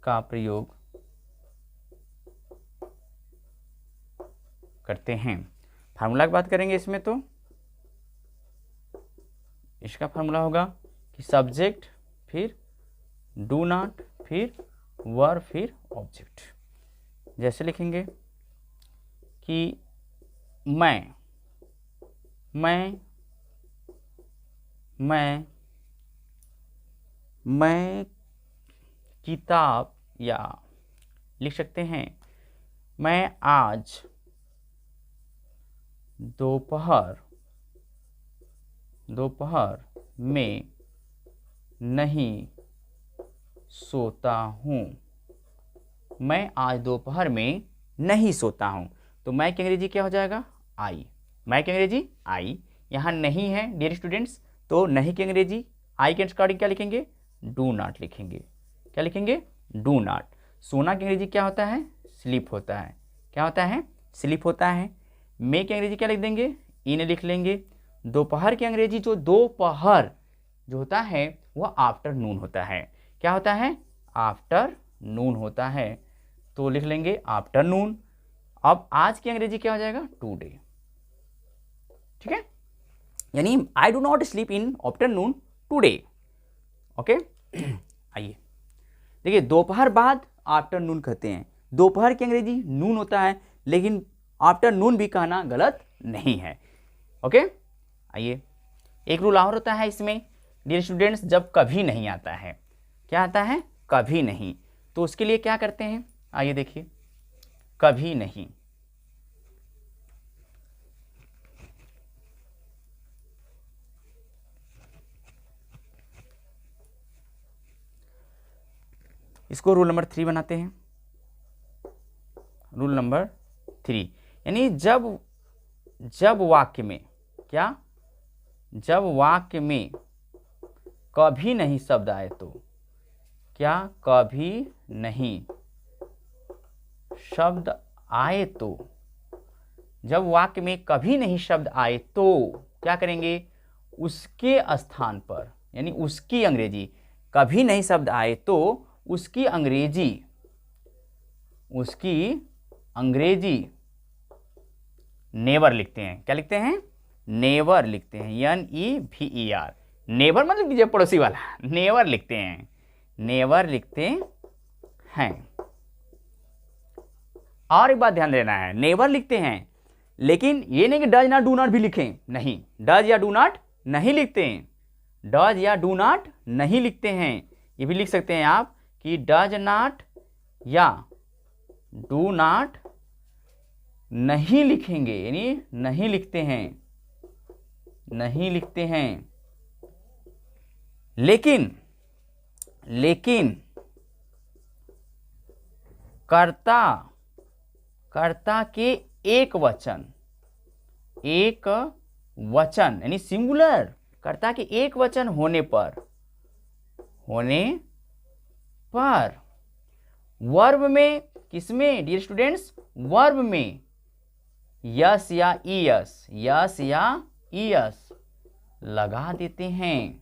का प्रयोग करते हैं। फार्मूला की बात करेंगे इसमें तो इसका फार्मूला होगा कि सब्जेक्ट फिर डू नॉट फिर वर्ब फिर ऑब्जेक्ट। जैसे लिखेंगे कि मैं किताब, या लिख सकते हैं मैं आज दोपहर में नहीं सोता हूँ। मैं आज दोपहर में नहीं सोता हूँ। तो मैं की अंग्रेजी क्या हो जाएगा? आई। मैं की अंग्रेजी आई। यहाँ नहीं है डियर स्टूडेंट्स, तो नहीं की अंग्रेजी आई के अकॉर्डिंग क्या लिखेंगे? डू नॉट लिखेंगे। क्या लिखेंगे? Do not. सोना की अंग्रेजी क्या होता है? स्लीप होता है। क्या होता है? स्लीप होता है। मे की अंग्रेजी क्या लिख देंगे? इन लिख लेंगे। दोपहर की अंग्रेजी जो दोपहर जो होता है वह आफ्टरनून होता है। क्या होता है? आफ्टरनून होता है, तो लिख लेंगे आफ्टरनून। अब आज की अंग्रेजी क्या हो जाएगा? टुडे। ठीक है, यानी I do not sleep in afternoon today. Okay, आइए देखिए, दोपहर बाद आफ्टरनून कहते हैं। दोपहर की अंग्रेजी नून होता है, लेकिन आफ्टरनून भी कहना गलत नहीं है। ओके, आइए एक रूल और होता है इसमें डियर स्टूडेंट्स, जब कभी नहीं आता है। क्या आता है? कभी नहीं। तो उसके लिए क्या करते हैं? आइए देखिए, कभी नहीं। इसको रूल नंबर 3 बनाते हैं। रूल नंबर 3 यानी जब वाक्य में क्या, जब वाक्य में कभी नहीं शब्द आए तो, क्या कभी नहीं शब्द आए तो, जब वाक्य में कभी नहीं शब्द आए तो क्या करेंगे? उसके स्थान पर, यानी उसकी अंग्रेजी, कभी नहीं शब्द आए तो उसकी अंग्रेजी नेवर लिखते हैं। क्या लिखते हैं? नेवर लिखते हैं। NEVER। नेवर मतलब कीजिए पड़ोसी वाला, नेवर लिखते हैं। नेवर लिखते हैं। और एक बात ध्यान देना है, नेवर लिखते हैं, लेकिन ये नहीं कि डज ना डू नॉट भी लिखें। नहीं, डज या डू नॉट नहीं लिखते हैं। डज या डू नॉट नहीं लिखते हैं। ये भी लिख सकते हैं आप कि डज नॉट या डू नॉट नहीं लिखेंगे, यानी नहीं लिखते हैं, नहीं लिखते हैं। लेकिन कर्ता के एक वचन यानी सिंगुलर, कर्ता के एक वचन होने पर वर्ब में, किसमें डियर स्टूडेंट्स? वर्ब में यस या ईएस लगा देते हैं।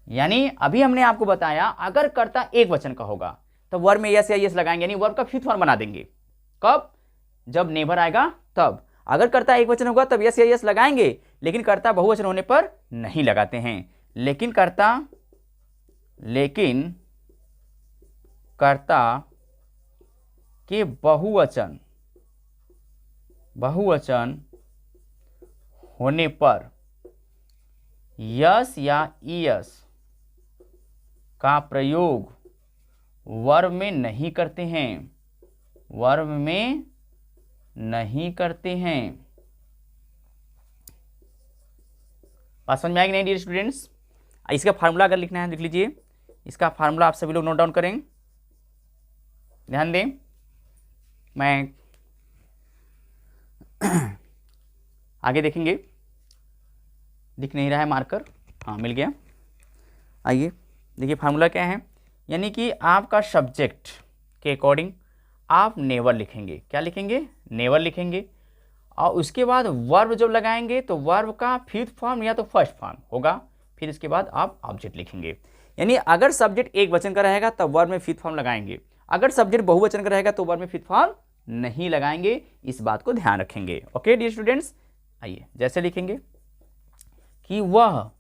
यानी अभी हमने आपको बताया, अगर कर्ता एक वचन का होगा तो वर्ब में यस या ईएस लगाएंगे, यानी वर्ब का फिफ्थ फॉर्म बना देंगे। कब? जब नेवर आएगा तब। अगर कर्ता एक वचन होगा तब यस या ईएस लगाएंगे, लेकिन कर्ता बहुवचन होने पर नहीं लगाते हैं। लेकिन कर्ता के बहुवचन होने पर यस या ईएस का प्रयोग वर्ब में नहीं करते हैं। वर्ब में नहीं करते हैं। बात समझ में आएगी नहीं डियर स्टूडेंट्स? इसका फार्मूला अगर लिखना है लिख लीजिए, इसका फार्मूला आप सभी लोग नोट डाउन करें, ध्यान दें। मैं आगे देखेंगे, दिख नहीं रहा है मार्कर, हाँ मिल गया। आइए देखिए फार्मूला क्या है, यानी कि आपका सब्जेक्ट के अकॉर्डिंग आप नेवर लिखेंगे। क्या लिखेंगे? नेवर लिखेंगे। और उसके बाद वर्ब जब लगाएंगे तो वर्ब का फिफ्थ फॉर्म या तो फर्स्ट फॉर्म होगा, फिर इसके बाद आप ऑब्जेक्ट लिखेंगे। यानी अगर सब्जेक्ट एक वचन का रहेगा तब वर्ब में फिफ्थ फॉर्म लगाएंगे, अगर सब्जेक्ट बहुवचन का रहेगा तो वर्ब में फिफ्थ फॉर्म नहीं लगाएंगे। इस बात को ध्यान रखेंगे। ओके डियर स्टूडेंट्स, आइए जैसे लिखेंगे कि वह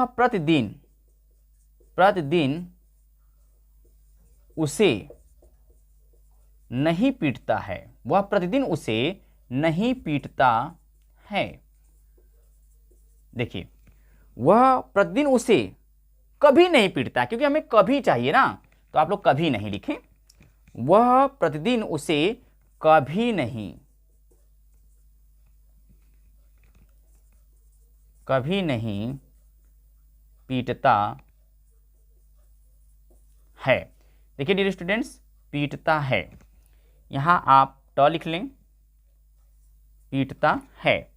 प्रतिदिन उसे नहीं पीटता है, वह प्रतिदिन उसे नहीं पीटता है। देखिए वह प्रतिदिन उसे कभी नहीं पीटता, क्योंकि हमें कभी चाहिए ना, तो आप लोग कभी नहीं लिखें। वह प्रतिदिन उसे कभी नहीं पीटता है। देखिए डियर स्टूडेंट्स, पीटता है, यहां आप ट लिख लें, पीटता है।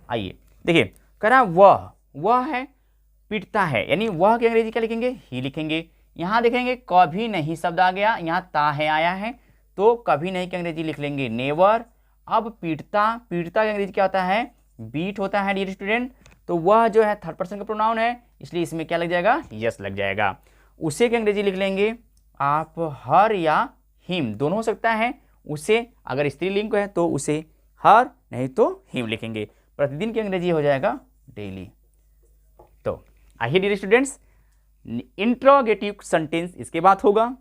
आइए देखिए कह रहा वह है, पीटता है, यानी वह की अंग्रेजी क्या लिखेंगे? ही लिखेंगे। यहां देखेंगे कभी नहीं शब्द आ गया, यहां ता है आया है, तो कभी नहीं की अंग्रेजी लिख लेंगे नेवर। अब पीटता की अंग्रेजी क्या होता है? बीट होता है डियर स्टूडेंट। तो वह जो है थर्ड पर्सन का प्रोनाउन है, इसलिए इसमें क्या लग जाएगा? यस लग जाएगा। उसे की अंग्रेजी लिख लेंगे आप हर या हिम, दोनों हो सकता है। उसे अगर स्त्रीलिंग है तो उसे हर, नहीं तो हिम लिखेंगे। प्रतिदिन की अंग्रेजी हो जाएगा डेली। तो आइए डियर स्टूडेंट्स, इंट्रोगेटिव सेंटेंस इसके बाद होगा।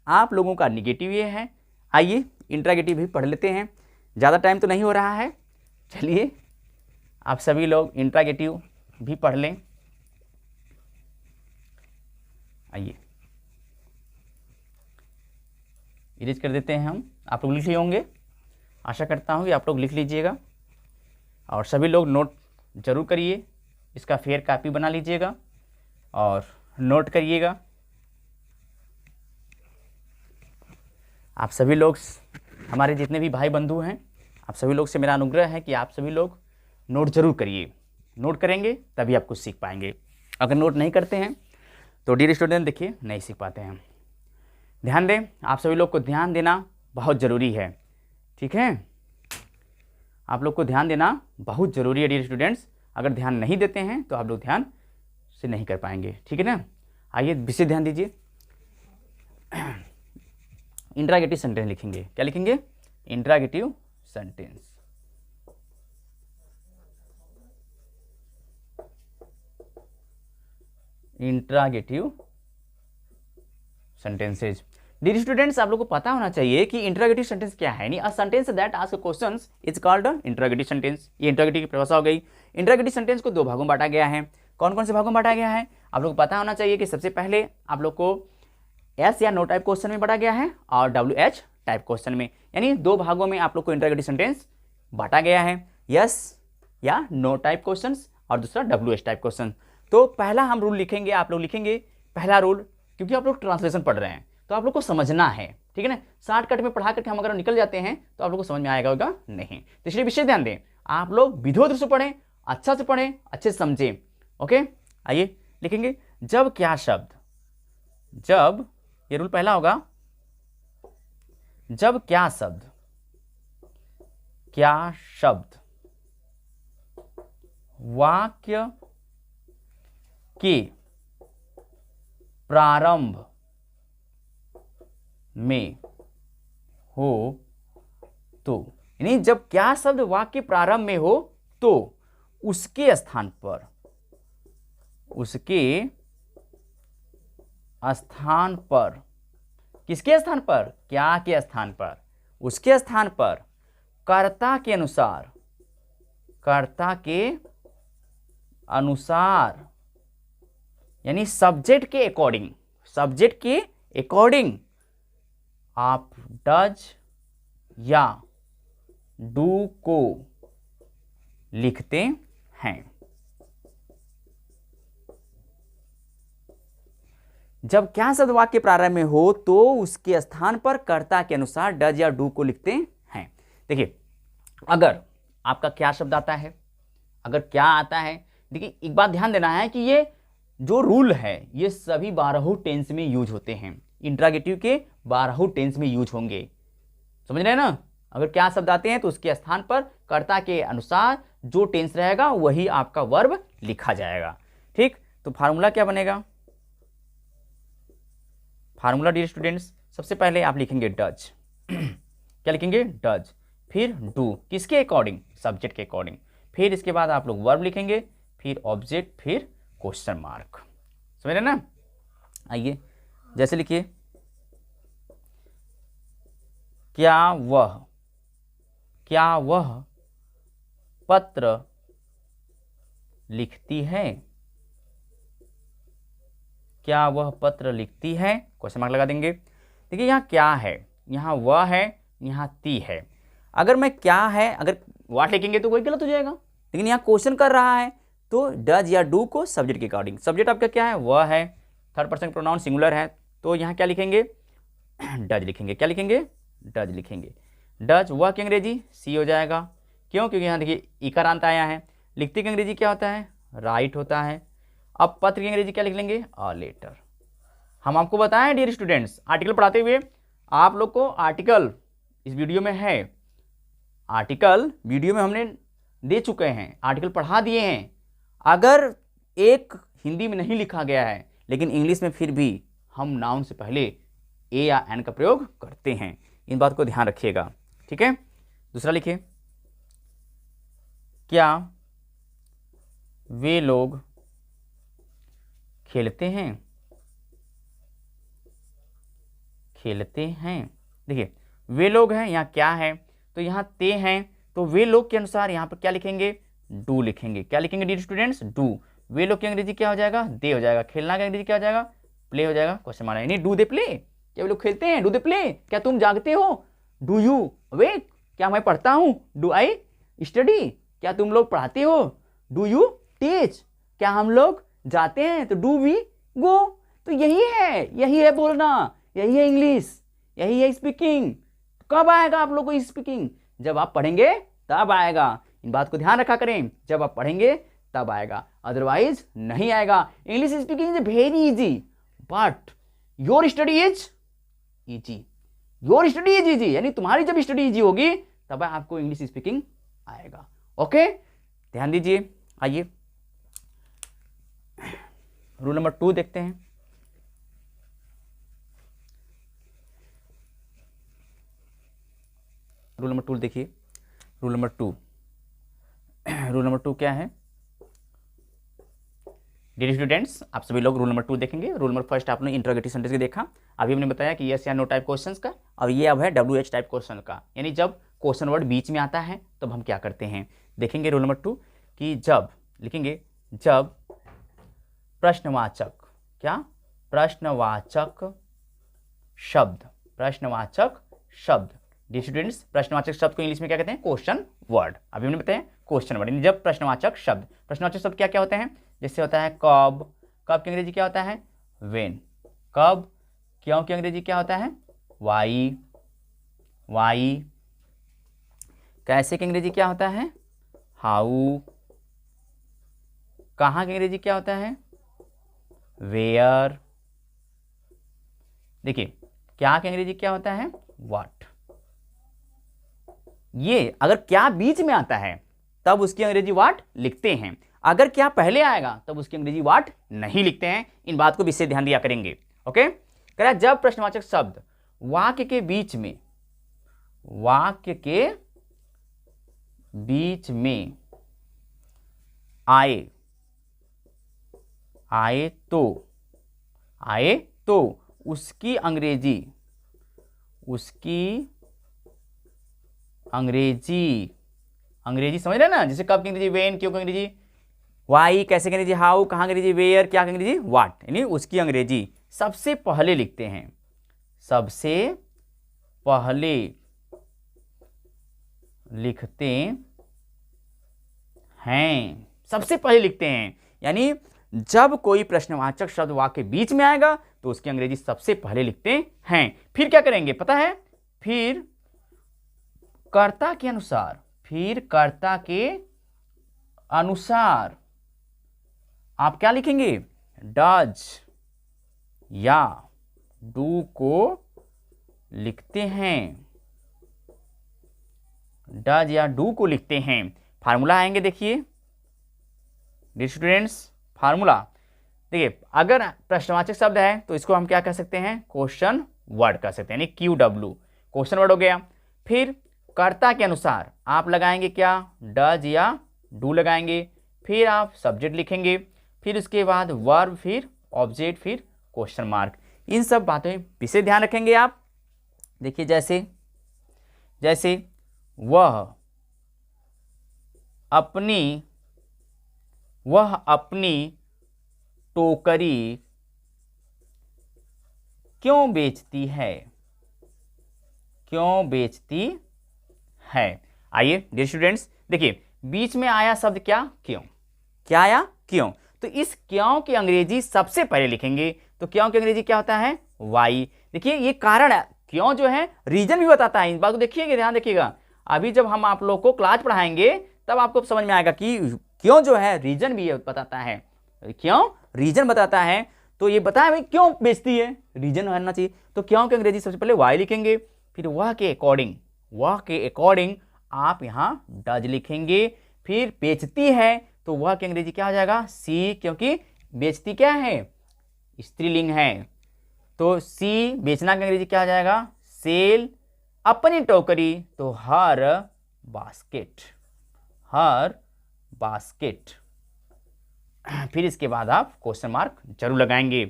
आप लोगों का निगेटिव ये है। आइए इंट्रोगेटिव भी पढ़ लेते हैं, ज़्यादा टाइम तो नहीं हो रहा है। चलिए आप सभी लोग इंट्रोगेटिव भी पढ़ लें। आइए इरेज कर देते हैं हम, आप लोग लिख लिए होंगे, आशा करता हूँ कि आप लोग लिख लीजिएगा। और सभी लोग नोट जरूर करिए, इसका फेयर कॉपी बना लीजिएगा और नोट करिएगा। आप सभी लोग, हमारे जितने भी भाई बंधु हैं, आप सभी लोग से मेरा अनुग्रह है कि आप सभी लोग नोट जरूर करिए। नोट करेंगे तभी आप कुछ सीख पाएंगे, अगर नोट नहीं करते हैं तो डियर स्टूडेंट देखिए नहीं सीख पाते हैं। ध्यान दें, आप सभी लोग को ध्यान देना बहुत ज़रूरी है, ठीक है? आप लोग को ध्यान देना बहुत ज़रूरी है डियर स्टूडेंट्स। अगर ध्यान नहीं देते हैं तो आप लोग ध्यान से नहीं कर पाएंगे, ठीक है ना? आइए विशेष ध्यान दीजिए। इंट्रोगेटिव सेंटेंस लिखेंगे। क्या लिखेंगे? Interrogative sentence. Interrogative sentences. Dear students, आप लोगों को पता होना चाहिए कि इंट्रोगेटिव सेंटेंस क्या है। A sentence that ask questions is called interrogative sentence. ये इंट्रोगेटिव की परिभाषा हो गई। इंट्रोगेटिव सेंटेंस को दो भागों में बांटा गया है। कौन कौन से भागों में बांटा गया है? आप लोग को पता होना चाहिए कि सबसे पहले आप लोग को एस या नो टाइप क्वेश्चन में बांटा गया है और WH टाइप क्वेश्चन में, यानी दो भागों में आप लोग को इंट्रोगेटिव सेंटेंस बांटा गया है, यस या नो टाइप क्वेश्चन और दूसरा WH टाइप क्वेश्चन। तो पहला हम रूल लिखेंगे, आप लोग लिखेंगे पहला रूल, क्योंकि आप लोग ट्रांसलेशन पढ़ रहे हैं तो आप लोग को समझना है, ठीक है ना? शॉर्टकट में पढ़ा करके हम अगर निकल जाते हैं तो आप लोग को समझ में आएगा होगा नहीं। तो इसलिए विशेष ध्यान दें, आप लोग विधिवत से पढ़ें, अच्छा से पढ़ें, अच्छे से समझें। ओके, आइए लिखेंगे जब क्या शब्द, जब, ये रूल पहला होगा, जब क्या शब्द वाक्य के प्रारंभ में हो तो, यानी जब क्या शब्द वाक्य प्रारंभ में हो तो उसके स्थान पर, किसके स्थान पर? क्या के स्थान पर, उसके स्थान पर कर्ता के अनुसार, यानी सब्जेक्ट के अकॉर्डिंग आप डज या डू को लिखते हैं। जब क्या शब्द वाक्य प्रारंभ में हो तो उसके स्थान पर कर्ता के अनुसार डज या डू को लिखते हैं। देखिए, अगर आपका क्या शब्द आता है, अगर क्या आता है, देखिए एक बात ध्यान देना है कि ये जो रूल है ये सभी 12 टेंस में यूज होते हैं। इंट्रागेटिव के 12 टेंस में यूज होंगे, समझ रहे हैं ना। अगर क्या शब्द आते हैं तो उसके स्थान पर कर्ता के अनुसार जो टेंस रहेगा वही आपका वर्ब लिखा जाएगा। ठीक, तो फार्मूला क्या बनेगा? फार्मूला डियर स्टूडेंट्स, सबसे पहले आप लिखेंगे डज क्या लिखेंगे? डज, फिर डू, किसके अकॉर्डिंग? सब्जेक्ट के अकॉर्डिंग। फिर इसके बाद आप लोग वर्ब लिखेंगे, फिर ऑब्जेक्ट, फिर क्वेश्चन मार्क। समझ रहे ना? आइए, जैसे लिखिए, क्या वह पत्र लिखती है? क्या वह पत्र लिखती है? क्वेश्चन मार्क लगा देंगे। देखिए यहाँ क्या है, यहाँ वह है, यहाँ ती है। अगर मैं क्या है, अगर वाट लिखेंगे तो वही गलत हो जाएगा, लेकिन यहाँ क्वेश्चन कर रहा है तो डज या डू को सब्जेक्ट के अकॉर्डिंग। सब्जेक्ट आपका क्या है? वह है, थर्ड पर्सन प्रोनाउन सिंगुलर है, तो यहाँ क्या लिखेंगे? डज लिखेंगे। क्या लिखेंगे? डज लिखेंगे। डज, वह की अंग्रेजी सी हो जाएगा। क्यों? क्योंकि यहाँ देखिए इकारांत आया है। लिखते की अंग्रेजी क्या होता है? राइट होता है। अब पत्र की अंग्रेजी क्या लिख लेंगे? A letter. हम आपको बताएं डियर स्टूडेंट्स, आर्टिकल पढ़ाते हुए आप लोग को आर्टिकल इस वीडियो में है, आर्टिकल वीडियो में हमने दे चुके हैं, आर्टिकल पढ़ा दिए हैं। अगर एक हिंदी में नहीं लिखा गया है लेकिन इंग्लिश में फिर भी हम नाउन से पहले ए या एन का प्रयोग करते हैं, इन बात को ध्यान रखिएगा। ठीक है, दूसरा लिखिए, क्या वे लोग खेलते हैं? खेलते हैं। देखिए वे लोग हैं, यहाँ क्या है तो यहाँ ते हैं, तो वे लोग के अनुसार यहाँ पर क्या लिखेंगे? डू लिखेंगे। क्या लिखेंगे डियर स्टूडेंट्स? डू। वे लोग की अंग्रेजी क्या हो जाएगा? दे हो जाएगा। खेलना की अंग्रेजी क्या हो जाएगा? प्ले हो जाएगा। क्वेश्चन मार्क, यानी डू दे प्ले? क्या वे लोग खेलते हैं? Do they play? क्या तुम जागते हो? Do you awake? क्या मैं पढ़ता हूँ? Do I study? क्या तुम लोग पढ़ाते हो? Do you teach? क्या हम लोग जाते हैं? तो डू वी गो? तो यही है बोलना, यही है इंग्लिश, यही है स्पीकिंग। कब आएगा आप लोग को स्पीकिंग? जब आप पढ़ेंगे तब आएगा। इन बात को ध्यान रखा करें, जब आप पढ़ेंगे तब आएगा, अदरवाइज नहीं आएगा। English speaking is very easy but your study is easy. Your study is easy, यानी तुम्हारी जब स्टडी इजी होगी तब आपको इंग्लिश स्पीकिंग आएगा। ओके, ध्यान दीजिए। आइए रूल नंबर 2 देखते हैं। रूल नंबर 2 देखिए, रूल नंबर 2 रूल नंबर 2 क्या है डियर स्टूडेंट्स? आप सभी लोग रूल नंबर 2 देखेंगे। रूल नंबर 1 आपने इंटरोगेटिव सेंटेंस देखा, अभी हमने बताया कि यस या नो टाइप क्वेश्चंस का, और ये अब है WH टाइप क्वेश्चन का, यानी जब क्वेश्चन वर्ड बीच में आता है तब हम क्या करते हैं देखेंगे। रूल नंबर 2 कि जब लिखेंगे, जब प्रश्नवाचक, क्या? प्रश्नवाचक शब्द, प्रश्नवाचक शब्द। डियर स्टूडेंट्स, प्रश्नवाचक शब्द को इंग्लिश में क्या कहते हैं? Question word. अभी हमने बताया क्वेश्चन वर्ड। जब प्रश्नवाचक शब्द, प्रश्नवाचक शब्द क्या क्या होते हैं? जैसे होता है कब, कब की अंग्रेजी क्या होता है? व्हेन। कब। क्यों की अंग्रेजी क्या होता है? Why, why. कैसे की अंग्रेजी क्या होता है? हाउ। कहाँ की अंग्रेजी क्या होता है? वेयर। देखिए क्या की अंग्रेजी क्या होता है? व्हाट। ये अगर क्या बीच में आता है तब उसकी अंग्रेजी व्हाट लिखते हैं, अगर क्या पहले आएगा तब उसकी अंग्रेजी व्हाट नहीं लिखते हैं। इन बात को विशेष ध्यान दिया करेंगे। ओके, कह रहा जब प्रश्नवाचक शब्द वाक्य के बीच में, वाक्य के बीच में आए, आए तो, आए तो उसकी अंग्रेजी, उसकी अंग्रेजी, अंग्रेजी समझ रहे ना? जैसे कब की अंग्रेजी वेन, क्यों की अंग्रेजी वाई, कैसे की अंग्रेजी हाउ, कहाँ की अंग्रेजी वेयर, क्या की अंग्रेजी व्हाट, यानी उसकी अंग्रेजी सबसे पहले लिखते हैं, सबसे पहले लिखते हैं, सबसे पहले लिखते हैं। यानी जब कोई प्रश्नवाचक शब्द वाक्य के बीच में आएगा तो उसकी अंग्रेजी सबसे पहले लिखते हैं। फिर क्या करेंगे पता है, फिर कर्ता के अनुसार, फिर कर्ता के अनुसार आप क्या लिखेंगे, डज या डू को लिखते हैं, डज या डू को लिखते हैं। फार्मूला आएंगे, देखिए डियर स्टूडेंट्स, फार्मूला देखिए, अगर प्रश्नवाचक शब्द है तो इसको हम क्या कह सकते हैं, क्वेश्चन वर्ड कह सकते हैं, यानी QW क्वेश्चन वर्ड हो गया। फिर कर्ता के अनुसार आप लगाएंगे क्या, डज या डू लगाएंगे। फिर आप सब्जेक्ट लिखेंगे, फिर उसके बाद वर्ब, फिर ऑब्जेक्ट, फिर क्वेश्चन मार्क। इन सब बातों में विशेष ध्यान रखेंगे आप। देखिए जैसे जैसे वह अपनी टोकरी क्यों बेचती है, क्यों बेचती है। आइए डियर स्टूडेंट्स, देखिए बीच में आया शब्द क्या, क्यों, क्या आया, क्यों। तो इस क्यों की अंग्रेजी सबसे पहले लिखेंगे, तो क्यों की अंग्रेजी क्या होता है, वाई। देखिए ये कारण है, क्यों जो है रीजन भी बताता है, इस बात को देखिएगा, ध्यान देखिएगा। अभी जब हम आप लोग को क्लास पढ़ाएंगे तब आपको समझ में आएगा कि क्यों जो है रीजन भी बताता है, क्यों रीजन बताता है। तो ये बताया भाई क्यों बेचती है, रीजन होना चाहिए। तो क्यों की अंग्रेजी सबसे पहले वाई लिखेंगे, फिर वह के अकॉर्डिंग आप यहाँ डज लिखेंगे। फिर बेचती है तो वह की अंग्रेजी क्या हो जाएगा, सी, क्योंकि बेचती क्या है, स्त्रीलिंग है। तो सी बेचना की अंग्रेजी क्या हो जाएगा, सेल। अपनी टोकरी तो हर बास्केट, हर बास्केट। फिर इसके बाद आप क्वेश्चन मार्क जरूर लगाएंगे,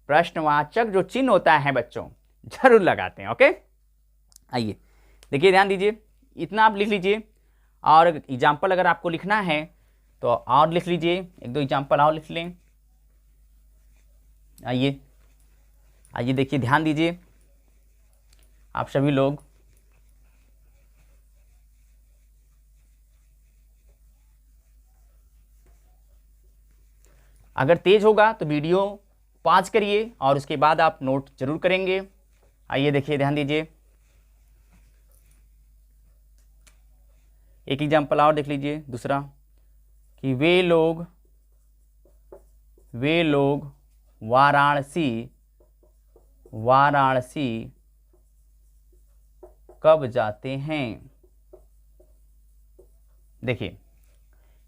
प्रश्नवाचक जो चिन्ह होता है बच्चों जरूर लगाते हैं। ओके, आइए देखिए ध्यान दीजिए, इतना आप लिख लीजिए। और एग्जाम्पल अगर आपको लिखना है तो और लिख लीजिए, एक दो एग्जाम्पल और लिख लें। आइए आइए देखिए, ध्यान दीजिए आप सभी लोग। अगर तेज होगा तो वीडियो पॉज करिए और उसके बाद आप नोट जरूर करेंगे। आइए देखिए, ध्यान दीजिए, एक एग्जाम्पल और देख लीजिए दूसरा, कि वे लोग वाराणसी कब जाते हैं। देखिए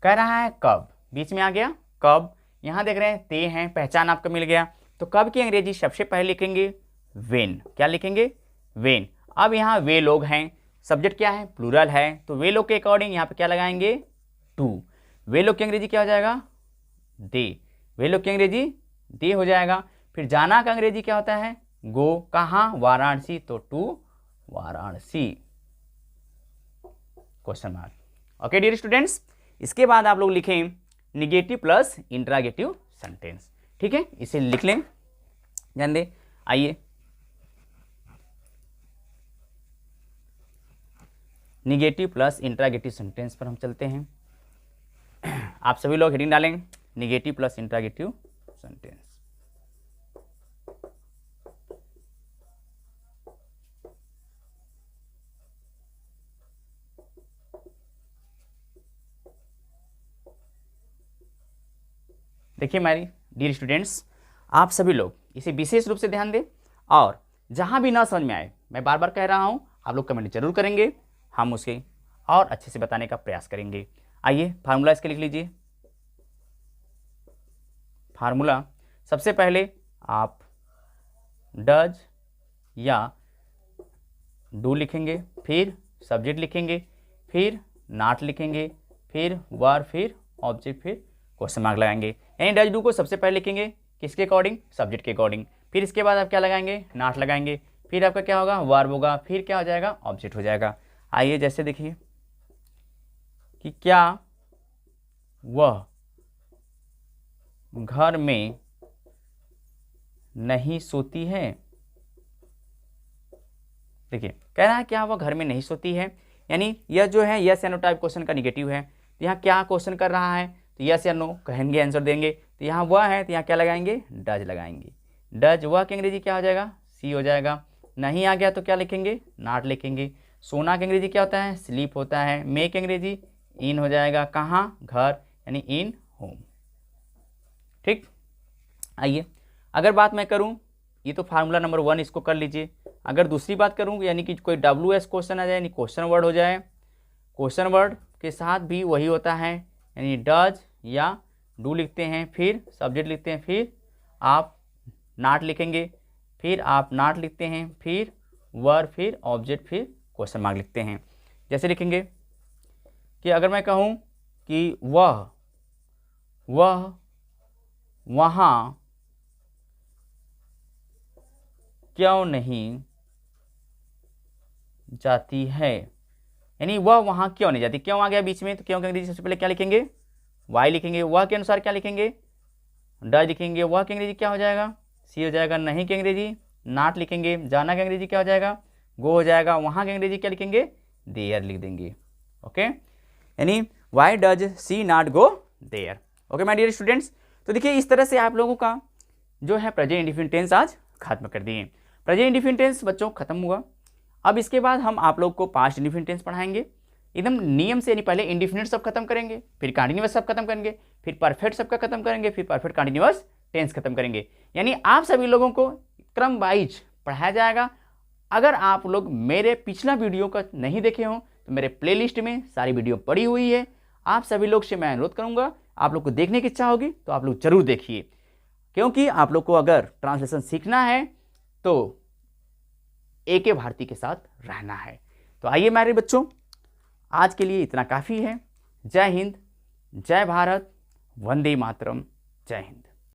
कह रहा है कब, बीच में आ गया कब। यहां देख रहे हैं ते हैं, पहचान आपको मिल गया। तो कब की अंग्रेजी सबसे पहले लिखेंगे वेन, क्या लिखेंगे, वेन। अब यहाँ वे लोग हैं, सब्जेक्ट क्या है, प्लूरल है, तो वे लोग के अकॉर्डिंग यहाँ पे क्या लगाएंगे, टू। वे लोग की अंग्रेजी क्या हो जाएगा, दे। वे लोग की अंग्रेजी दे हो जाएगा। फिर जाना का अंग्रेजी क्या होता है, गो। कहाँ, वाराणसी, तो to Varanasi, question mark. Okay dear students, इसके बाद आप लोग लिखें निगेटिव प्लस इंट्रागेटिव सेंटेंस। ठीक है, इसे लिख लें, ध्यान दें। आइए निगेटिव प्लस इंट्रागेटिव सेंटेंस पर हम चलते हैं। आप सभी लोग हेडिंग डालें, निगेटिव प्लस इंट्रागेटिव सेंटेंस। देखिए मेरी डियर स्टूडेंट्स, आप सभी लोग इसे विशेष रूप से ध्यान दें, और जहां भी ना समझ में आए, मैं बार बार कह रहा हूं, आप लोग कमेंट जरूर करेंगे, हम उसे और अच्छे से बताने का प्रयास करेंगे। आइए फार्मूला इसके लिख लीजिए। फार्मूला सबसे पहले आप डज या डू लिखेंगे, फिर सब्जेक्ट लिखेंगे, फिर नॉट लिखेंगे, फिर वर्ब, फिर ऑब्जेक्ट, फिर क्वेश्चन मार्क लगाएंगे। यानी डज डू को सबसे पहले लिखेंगे किसके अकॉर्डिंग, सब्जेक्ट के अकॉर्डिंग। फिर इसके बाद आप क्या लगाएंगे, नॉट लगाएंगे, फिर आपका क्या होगा, वर्ब होगा, फिर क्या हो जाएगा, ऑब्जेक्ट हो जाएगा। आइए जैसे देखिए कि क्या वह घर में नहीं सोती है। देखिए कह रहा है क्या वह घर में नहीं सोती है, यानी यह जो है यस या नो टाइप क्वेश्चन का निगेटिव है। तो यहाँ क्या क्वेश्चन कर रहा है, तो यस या नो कहेंगे, आंसर देंगे। तो यहाँ वह है, तो यहाँ क्या लगाएंगे, डज लगाएंगे। डज वह की अंग्रेजी क्या हो जाएगा, सी हो जाएगा। नहीं आ गया तो क्या लिखेंगे, नॉट लिखेंगे। सोना की अंग्रेजी क्या होता है, स्लीप होता है। मे की अंग्रेजी इन हो जाएगा, कहाँ, घर, यानी इन होम। ठीक, आइए अगर बात मैं करूं, ये तो फार्मूला नंबर 1 इसको कर लीजिए। अगर दूसरी बात करूं यानी कि कोई WS क्वेश्चन आ जाए, यानी क्वेश्चन वर्ड हो जाए, क्वेश्चन वर्ड के साथ भी वही होता है, यानी डज या डू लिखते हैं, फिर सब्जेक्ट लिखते हैं, फिर आप नॉट लिखेंगे, फिर आप नॉट लिखते हैं, फिर वर्ब, फिर ऑब्जेक्ट, फिर क्वेश्चन मार्क लिखते हैं। जैसे लिखेंगे कि अगर मैं कहूँ कि वह वहाँ क्यों नहीं जाती है, यानी वह वहाँ क्यों नहीं जाती, क्यों आ गया बीच में तो क्यों की अंग्रेजी सबसे पहले क्या लिखेंगे, वाई लिखेंगे। वह के अनुसार क्या लिखेंगे, डज लिखेंगे। वह की अंग्रेजी क्या हो जाएगा, सी हो जाएगा। नहीं की अंग्रेजी नॉट लिखेंगे। जाना की अंग्रेजी क्या हो जाएगा, गो हो जाएगा। वहाँ की अंग्रेजी क्या लिखेंगे, देयर लिख देंगे। ओके, यानी why does she not go there. Okay my dear students, तो देखिए इस तरह से आप लोगों का जो है प्रेजेंट इंडेफिनिट टेंस आज खत्म कर दिए। प्रेजेंट इंडेफिनिट टेंस बच्चों खत्म हुआ। अब इसके बाद हम आप लोग को पास्ट इंडेफिनिट टेंस पढ़ाएंगे एकदम नियम से, यानी पहले इंडेफिनिट सब खत्म करेंगे, फिर कंटीन्यूअस सब खत्म करेंगे, फिर परफेक्ट सबका खत्म करेंगे, फिर परफेक्ट कंटीन्यूअस टेंस खत्म करेंगे। यानी आप सभी लोगों को क्रम वाइज पढ़ाया जाएगा। अगर आप लोग मेरे पिछला वीडियो का नहीं देखे हो तो मेरे प्लेलिस्ट में सारी वीडियो पड़ी हुई है। आप सभी लोग से मैं अनुरोध करूंगा, आप लोग को देखने की इच्छा होगी तो आप लोग जरूर देखिए, क्योंकि आप लोग को अगर ट्रांसलेशन सीखना है तो AK भारती के साथ रहना है। तो आइए मेरे बच्चों, आज के लिए इतना काफ़ी है। जय हिंद, जय भारत, वंदे मातरम, जय हिंद।